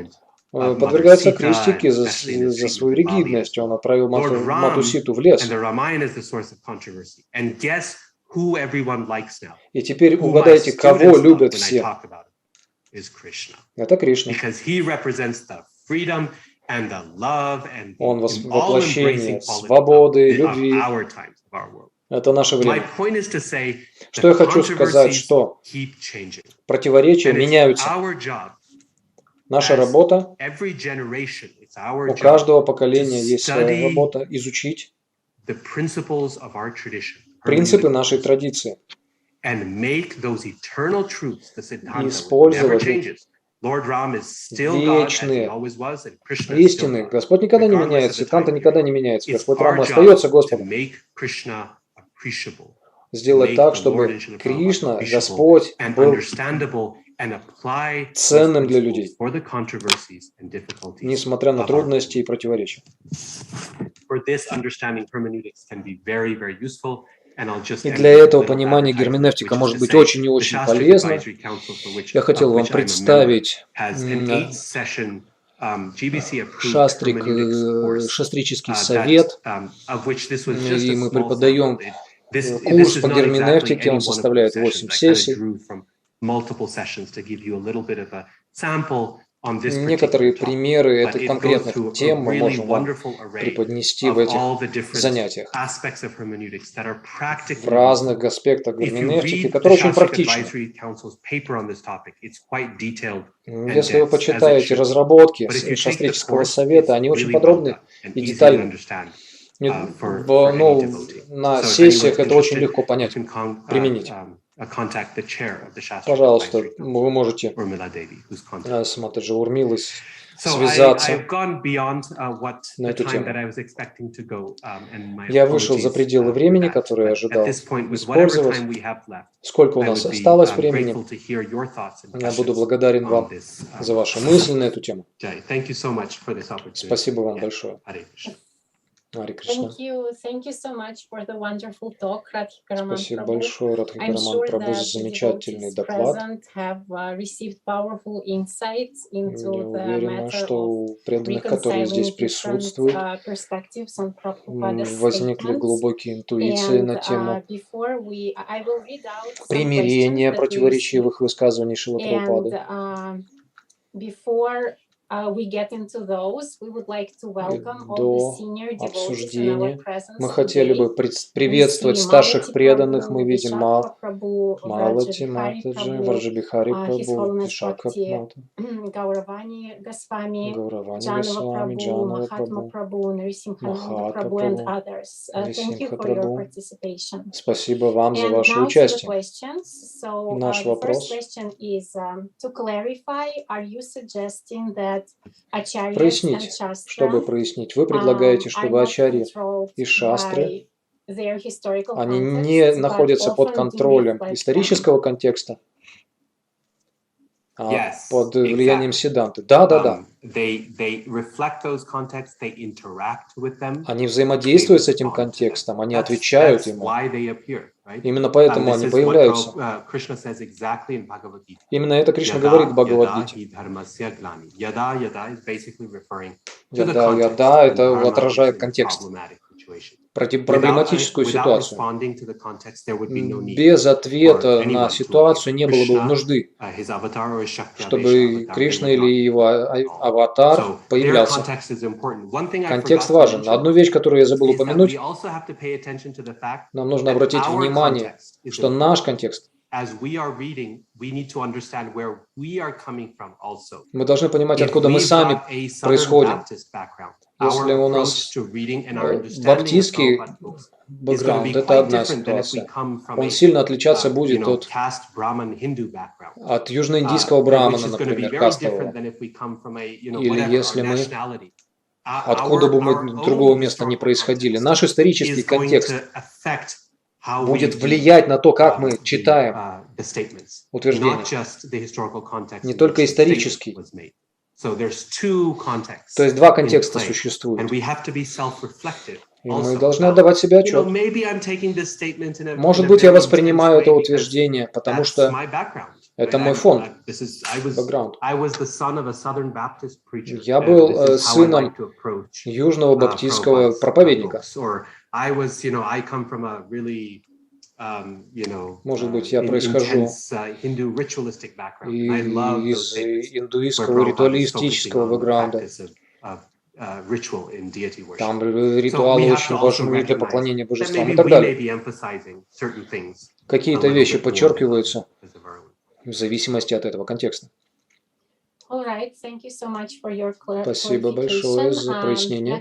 он подвергается критике за свою ригидность. Он отправил Матуситу в лес. И теперь угадайте, кого любят все. Это Кришна. Он воплощение свободы, любви. Это наше время. Что я хочу сказать, что противоречия меняются. Наша работа, у каждого поколения есть своя работа, изучить принципы нашей традиции и использовать вечные истины. Господь никогда не меняется, Сиддханта никогда не меняется. Господь Рама остается Господом. Сделать так, чтобы Кришна, Господь, был ценным для людей, несмотря на трудности и противоречия. И для этого понимания герменевтика может быть очень и очень полезна. Я хотел вам представить шастрический совет, и мы преподаем курс по герменевтике, он составляет 8 сессий. Некоторые примеры этих конкретных тем мы можем вам преподнести в этих занятиях. В разных аспектах герменевтики, которые очень практичны. Если вы почитаете разработки шастрического совета, они очень подробны и детальны. Но на сессиях это очень легко понять, применить. Пожалуйста, вы можете с Матаджи Урмилой связаться на эту тему. Я вышел за пределы времени, которое я ожидал использовать. Сколько у нас осталось времени? Я буду благодарен вам за ваши мысли на эту тему. Спасибо вам большое. Thank you so much for the wonderful talk, Радхика Раман. Спасибо большое, Радхика Раман Прабху, за замечательный доклад. Я уверена, что у преданных, которые здесь присутствуют, возникли глубокие интуиции на тему примирения противоречивых высказываний Шрилы Прабхупады. До обсуждения мы хотели бы приветствовать старших преданных. Мы видим Малати Матаджи, Враджабихари Прабху, Вишакха Мата, Гауравани Госвами, Джанава Прабху, Махатма Прабху, Нарисимха Прабху. Спасибо вам за ваше участие. Наш вопрос. Прояснить. Чтобы прояснить, вы предлагаете, чтобы ачарьи и шастры, они не находятся под контролем исторического контекста, а под влиянием Сиддханты. Да. Они взаимодействуют с этим контекстом, они отвечают ему. Именно поэтому они появляются. Именно это Кришна говорит в Бхагавад-гите. Яда, это отражает контекст, проблематическую ситуацию. Без ответа на ситуацию не было бы нужды, чтобы Кришна или его аватар появлялся. Контекст важен. Одну вещь, которую я забыл упомянуть, нам нужно обратить внимание, что наш контекст Мы должны понимать, откуда мы сами происходим. Если у нас баптистский бэкграунд, это одна ситуация. Он сильно отличаться будет от южноиндийского брамана, например, кастового. Или если мы, откуда бы мы другого места не происходили, наш исторический контекст будет влиять на то, как мы читаем утверждения, не только исторический. То есть два контекста существуют. И мы должны отдавать себе отчет. Может быть, я воспринимаю это утверждение, потому что это мой фон, бэкграунд. Я был сыном южного баптистского проповедника. Может быть, я происхожу из индуистского ритуалистического бэкграунда. Там ритуалы очень важны для поклонения божествам и так далее. Какие-то вещи подчеркиваются в зависимости от этого контекста. Спасибо большое за прояснение.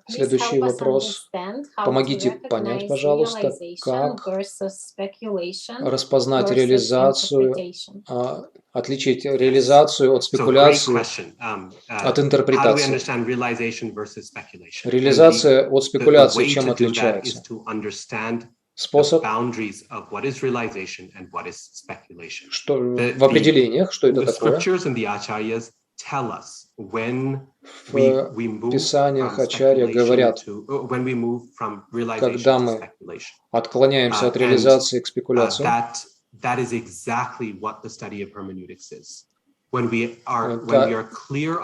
Следующий вопрос. Помогите понять, пожалуйста, как распознать реализацию, отличить реализацию от спекуляции, от интерпретации. Реализация от спекуляции чем отличается? Способ, что в определениях, что это такое. В писаниях ачарья говорят, когда мы отклоняемся от реализации к спекуляции, это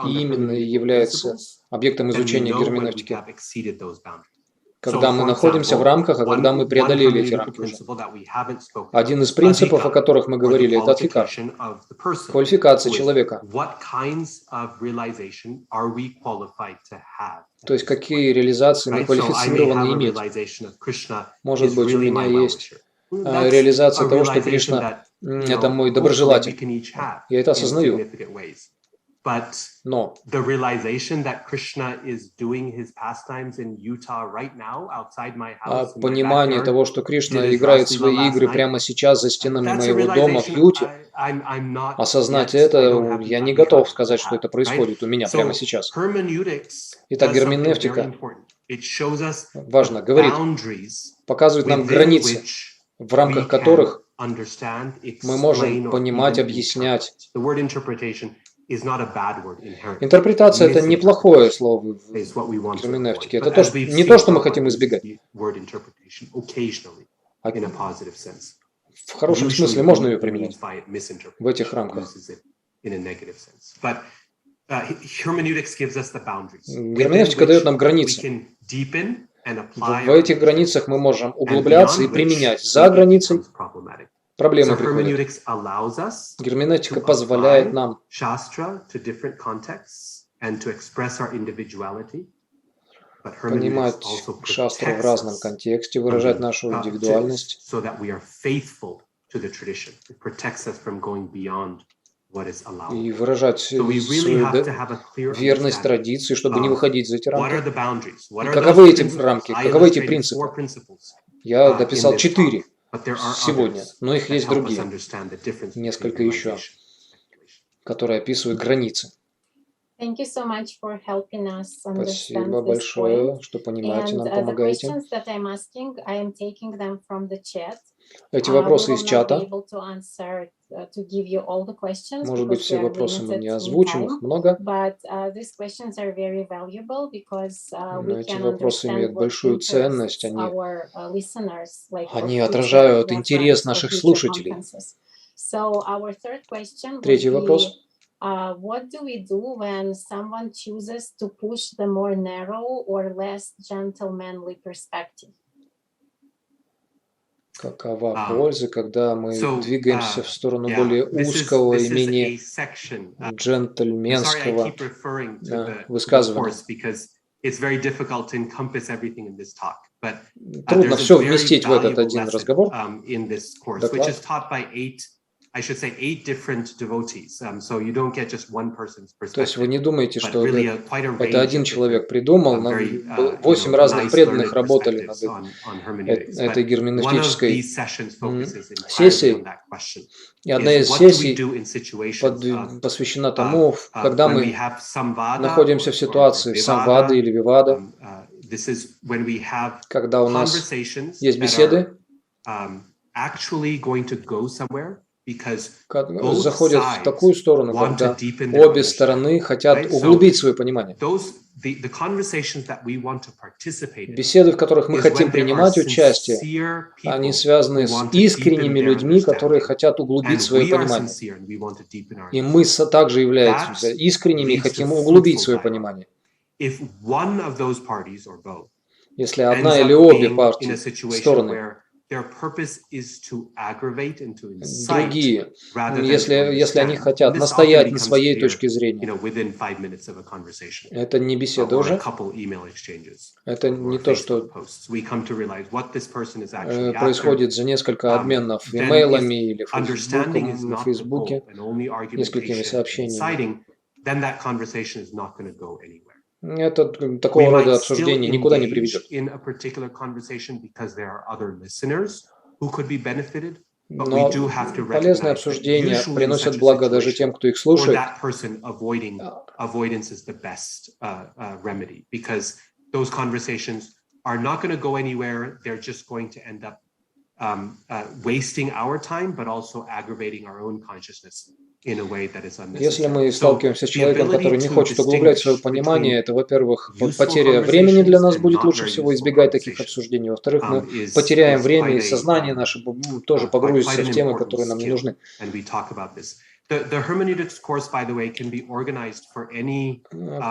именно является объектом изучения герменевтики. Когда мы находимся в рамках, а когда мы преодолели эти рамки уже. Один из принципов, о которых мы говорили, это адхикар, квалификация человека. То есть, какие реализации мы квалифицированы иметь. Может быть, у меня есть реализация того, что Кришна – это мой доброжелатель. Я это осознаю. Но понимание того, что Кришна играет свои игры прямо сейчас за стенами моего дома в Юте, осознать это, я не готов сказать, что это происходит у меня прямо сейчас. Итак, герменевтика, важно, говорит, показывает нам границы, в рамках которых мы можем понимать, объяснять. Интерпретация – это неплохое слово в герменевтике. Это не то, что мы хотим избегать. В хорошем смысле можно ее применять в этих рамках. Герменевтика дает нам границы. В этих границах мы можем углубляться и применять. За границей проблемы приходят. Герменевтика позволяет нам понимать шастру в разном контексте, выражать нашу индивидуальность. И выражать свою верность традиции, чтобы не выходить за эти рамки. И каковы эти рамки, каковы эти принципы? Я дописал 4. Сегодня, но их есть другие, несколько еще, которые описывают границы. Спасибо большое, что понимаете, нам помогаете. Эти вопросы из чата. Может быть, все вопросы мы не озвучим, их много. Но эти вопросы имеют большую ценность, они отражают интерес наших слушателей. Третий вопрос. What do we do when someone chooses to push the more narrow or less gentlemanly perspective? Какова польза, когда мы двигаемся в сторону более узкого и менее джентльменского высказывания? Трудно все вместить в этот один разговор. Доклад. I should say 8 different devotees, so you don't get just one person's perspective. То есть вы не думаете, что это один человек придумал, 8 разных преданных работали над этой герменевтической сессией. И одна из сессий посвящена тому, когда мы находимся в ситуации самвады или вивада, когда у нас есть беседы, заходят в такую сторону, когда обе стороны хотят углубить свое понимание. Беседы, в которых мы хотим принимать участие, они связаны с искренними людьми, которые хотят углубить свое понимание. И мы также являемся искренними и хотим углубить свое понимание. Если одна или обе партии, стороны, другие, если они хотят настоять на своей точке зрения, это не беседа уже, это не то, что происходит за несколько обменов имейлами или в Фейсбуке, несколькими сообщениями. Это такого рода обсуждение никуда не приведет. Но полезные обсуждения приносят благо даже тем, кто их слушает. Если мы сталкиваемся с человеком, который не хочет углублять свое понимание, это, во-первых, потеря времени для нас будет лучше всего избегать таких обсуждений. Во-вторых, мы потеряем время, и сознание наше тоже погрузится в темы, которые нам не нужны.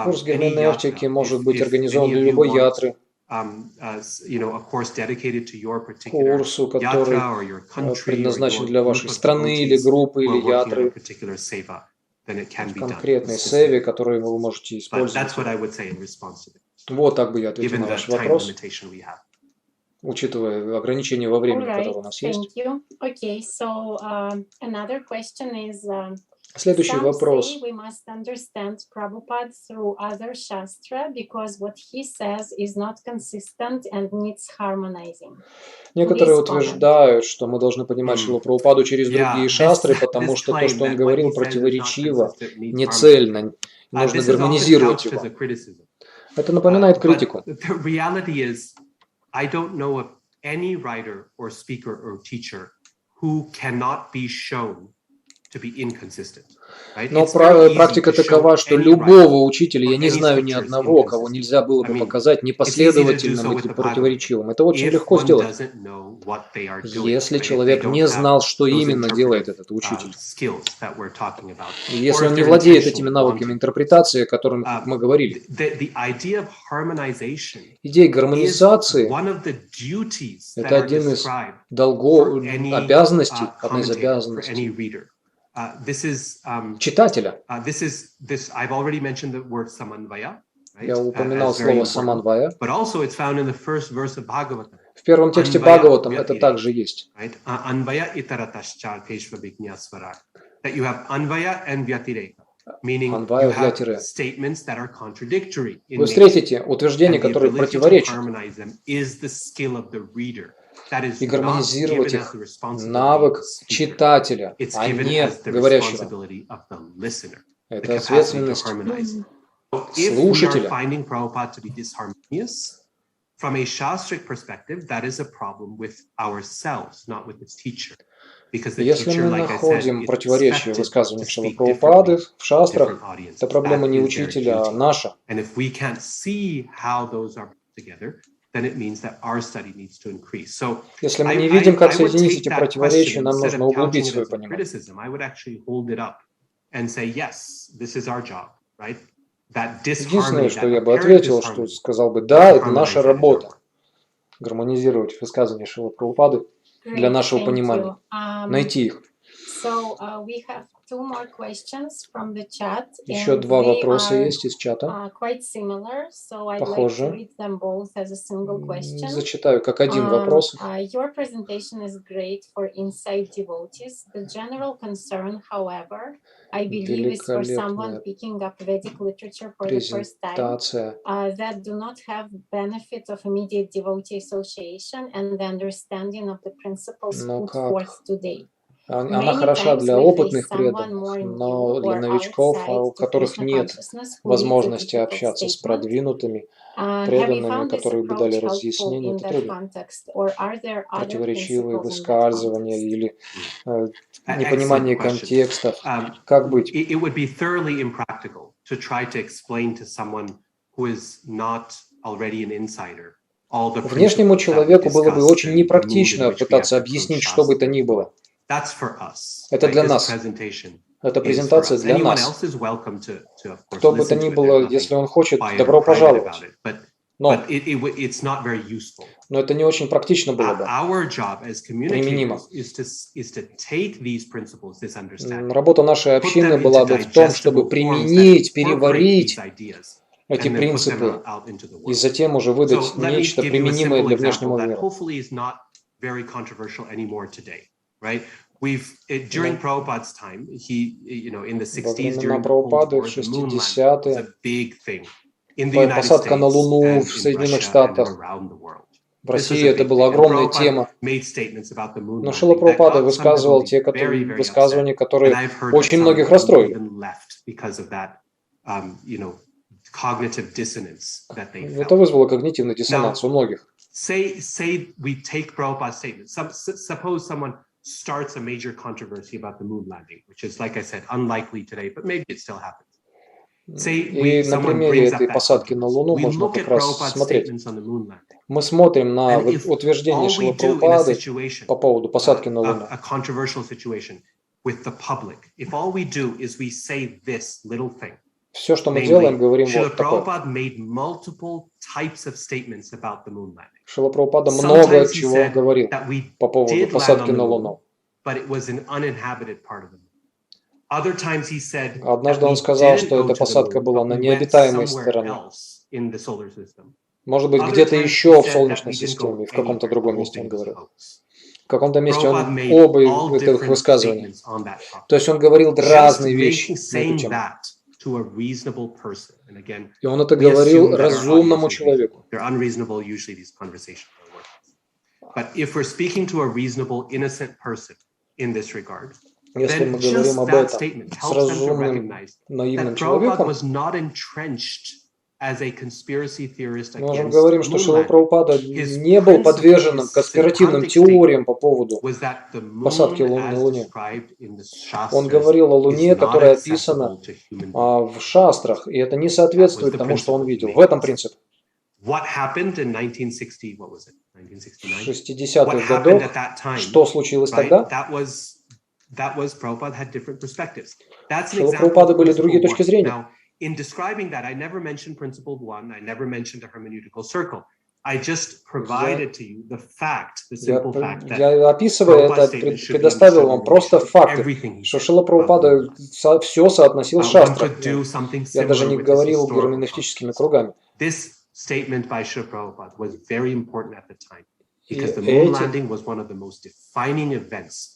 Курс герменевтики может быть организован для любой ятры. Курсу, который предназначен для вашей страны или группы, или ятры, конкретной севе, которую вы можете использовать. Вот так бы я ответил на ваш вопрос, учитывая ограничения во времени, которые у нас есть. Следующий вопрос. Некоторые утверждают, что мы должны понимать Шрилу Прабхупаду через другие шастры, потому что то, что он говорил, противоречиво, нецельно, нужно гармонизировать его. Это напоминает критику. Но практика такова, что любого учителя, я не знаю ни одного, кого нельзя было бы показать непоследовательным и противоречивым. Это очень легко сделать, если человек не знал, что именно делает этот учитель. Если он не владеет этими навыками интерпретации, о которых мы говорили. Идея гармонизации – это один из долгов, обязанностей, одна из обязанностей читателя. Я упоминал слово саманвая. В первом тексте Бхагаватам это также есть. Анвая, вьятире. Вы встретите утверждения, которые противоречат. И гармонизировать их навык читателя, а не говорящего. Это ответственность слушателя. Если мы находим противоречие в высказываниях Шрилы Прабхупады в шастрах, это проблема не учителя, а наша. Если мы не видим, как соединить эти противоречия, нам нужно углубить свое понимание. Единственное, что я бы ответил, что сказал бы, да, это наша работа. Гармонизировать высказывания Шрилы Прабхупады для нашего понимания. Найти их. We have two more questions from the chat, Еще два вопроса есть из чата. Quite similar, so I'd Похоже. like to read them both as a single question. Зачитаю как один вопрос. Your presentation is great for inside devotees. The general concern, however, I believe is for someone picking up Vedic literature for the first time, that do not have benefit of immediate devotee association and the understanding of the principles put forth today. Она хороша для опытных преданных, но для новичков, у которых нет возможности общаться с продвинутыми преданными, которые бы дали разъяснение, это трудно. Противоречивые высказывания или непонимание контекстов. Как быть? Внешнему человеку было бы очень непрактично пытаться объяснить что бы то ни было. Это для нас. Это презентация для нас. Кто бы то ни было, если он хочет, добро пожаловать. Но это не очень практично было бы. Применимо. Работа нашей общины была бы в том, чтобы применить, переварить эти принципы и затем уже выдать нечто применимое для внешнего мира. During Prabhupada's time, in the 60s, during Prabhupады в 60-е, посадка на Луну в Соединенных Штатах, в России это была огромная тема. Но Шрила Прабхупада высказывал те высказывания, которые очень многих расстроили. Это вызвало когнитивный диссонанс у многих. Say we take Prabhupada's statement. Suppose someone starts a major controversy about the moon landing, which is, like I said, unlikely today, but maybe it still happens. И на примере этой посадки на Луну можно как раз смотреть. Мы смотрим на утверждение Шрилы Прабхупады по поводу посадки на Луну. Все, что мы делаем, говорим вот такое. Шрила Прабхупада много чего говорил по поводу посадки на Луну. Однажды он сказал, что эта посадка была на необитаемой стороне. Может быть, где-то еще в Солнечной системе, в каком-то другом месте он говорил. В каком-то месте он оба этих высказываний. То есть он говорил разные вещи на эту тему. И он это говорил разумному человеку. Если мы говорим об этом с разумным, наивным человеком, мы можем говорить, что Шрила Прабхупада не был подвержен конспиративным теориям по поводу посадки на Луне. Он говорил о Луне, которая описана в шастрах, и это не соответствует тому, что он видел. В этом принцип. В 60-х годах, что случилось тогда? Шрила Прабхупады были другие точки зрения. In describing that, I never mentioned principle one, I never mentioned a hermeneutical circle. I just provided to you the fact, the simple fact that я, описывая это, предоставил вам просто факты, что Шрила Прабхупада все соотносил с шастрой. Я даже не говорил герменевтическими кругами. This statement by Srila Prabhupada was very important at the time because the moon landing was one of the most defining events.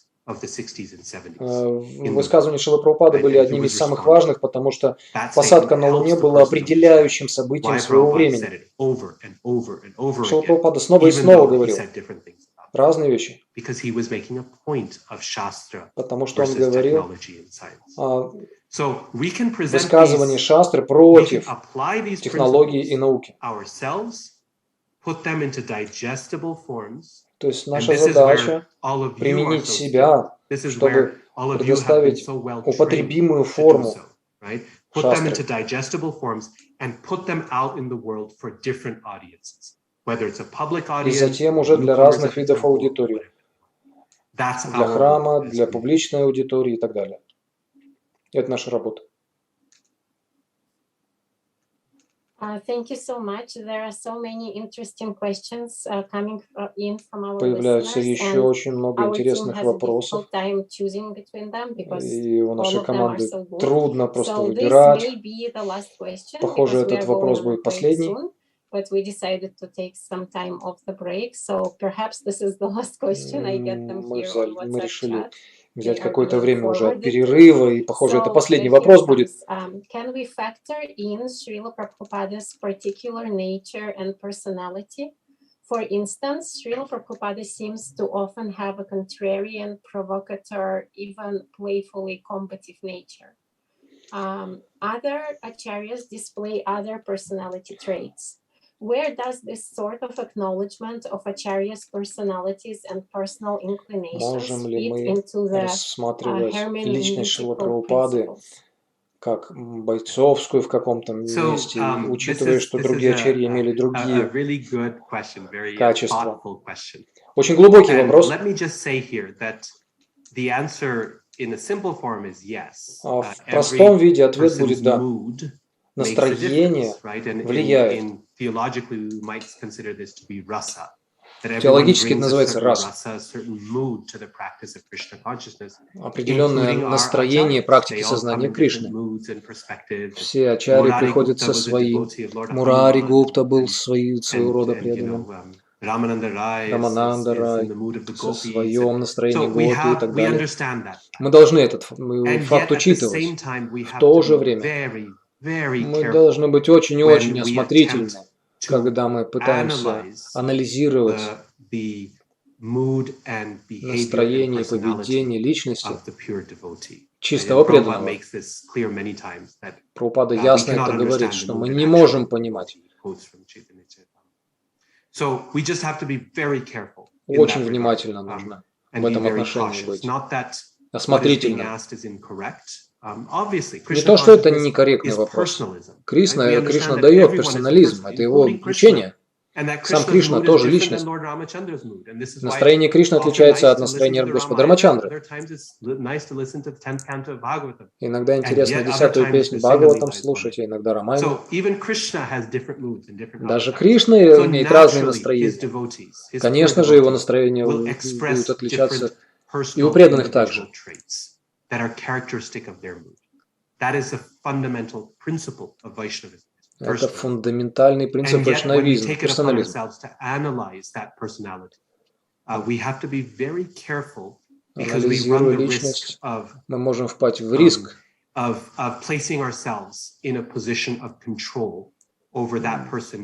Высказывания Шрилы Прабхупады были одними из самых важных, потому что посадка на Луне была определяющим событием своего времени. Шрила Прабхупада снова и снова говорил разные вещи, потому что он говорил высказывания шастры против технологии и науки. То есть наша задача применить себя, чтобы предоставить употребимую форму шастры. И затем уже для разных видов аудитории. Для храма, для публичной аудитории и так далее. Это наша работа. Появляются еще очень много интересных вопросов, и у нашей команды трудно просто выбирать. Похоже, этот вопрос будет последний. Мы решили взять какое-то время уже от перерыва, и, похоже, это последний вопрос будет. Can we factor in Srila Prabhupada's particular nature and personality? For instance, Srila Prabhupada seems to often have a contrarian, provocateur, even playfully combative nature. Other acharyas display other personality traits. Where does this sort of acknowledgement of Acharya's personalities and personal inclinations fit into the hermeneutical principles? Как бойцовскую в каком-то месте, учитывая, что другие ачарьи имели другие качества. Очень глубокий вопрос. В простом виде ответ будет «да». Настроение влияет. Теологически это называется раса. Определенное настроение практики сознания Кришны. Все ачарьи приходят со своим. Мурари Гупта был своего рода преданным. Рамананда Рай со своем настроении Гопи и так далее. Мы должны этот факт учитывать. В то же время мы должны быть очень и очень осмотрительны, когда мы пытаемся анализировать настроение и поведение личности чистого преданного. Прабхупада ясно это говорит, что мы не можем понимать. Очень внимательно нужно в этом отношении быть. Осмотрительно. Не то, что это некорректный вопрос. Кришна дает персонализм, это его учение. Сам Кришна тоже личность. Настроение Кришны отличается от настроения Господа Рамачандры. Иногда интересно 10-ю песню Бхагаватам слушать, а иногда Рамайну. Даже Кришна имеет разные настроения. Конечно же, его настроение будет отличаться и у преданных также. Это фундаментальный принцип вайшнавизма, персонализма. Анализируя личность, мы можем впасть в риск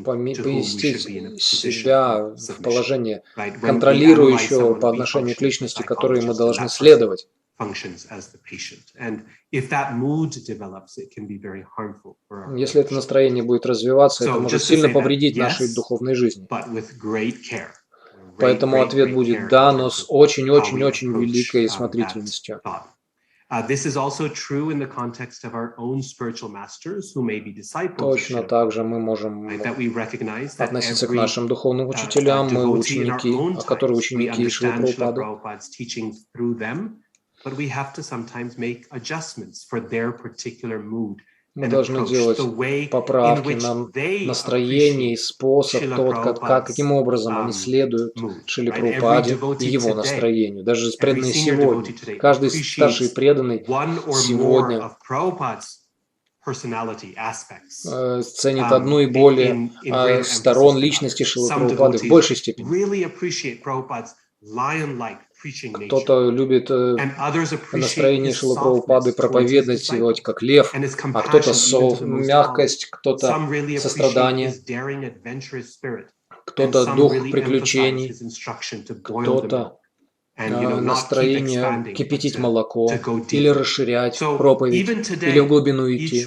поместить себя в положение контролирующего по отношению к личности, которой мы должны следовать. Если это настроение будет развиваться, это может сильно повредить нашей духовной жизни. Поэтому ответ будет «да», но с очень-очень-очень великой осмотрительностью. Точно так же мы можем относиться к нашим духовным учителям, мы ученики, которые ученики Шрилы Прабхупады. Мы должны делать поправки на настроение и способ, каким образом они следуют Шриле Прабхупаде и его настроению. Даже преданные сегодня, каждый старший преданный сегодня ценит одну и более сторон личности Шрилы Прабхупады в большей степени. Кто-то любит настроение Шрилы Прабхупады проповедовать как лев, а кто-то мягкость, кто-то сострадание, кто-то дух приключений, кто-то настроение кипятить молоко, или расширять проповедь, или в глубину идти.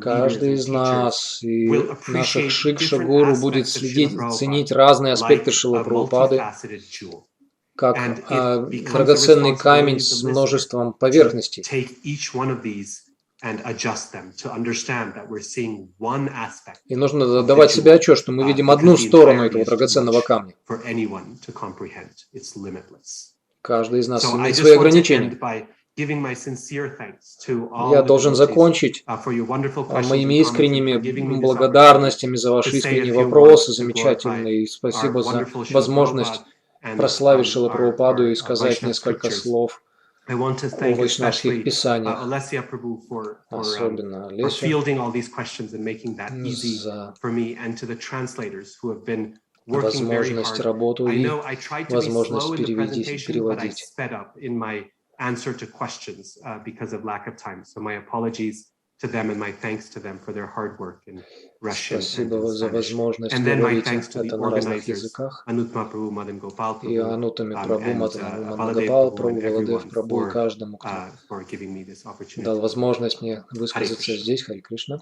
Каждый из нас и наших шикша-гуру будет ценить разные аспекты Шрилы Прабхупады, как драгоценный камень с множеством поверхностей. И нужно давать себе отчет, что мы видим одну сторону этого драгоценного камня. Каждый из нас имеет свои ограничения. Я должен закончить моими искренними благодарностями за ваши искренние вопросы, замечательные. И спасибо за возможность прославить Шрилу Прабхупаду и сказать несколько слов о вайшнавских писаниях, особенно Олесю, за возможность работу и возможность переводить. Answer to questions because of lack of time. So my apologies to them and my thanks to them for their hard work in Russian and then my thanks to the organizers, Anutma Prabhu, Madan Gopal Prabhu, for giving me this opportunity. Дал возможность мне высказаться здесь, Хари Кришна.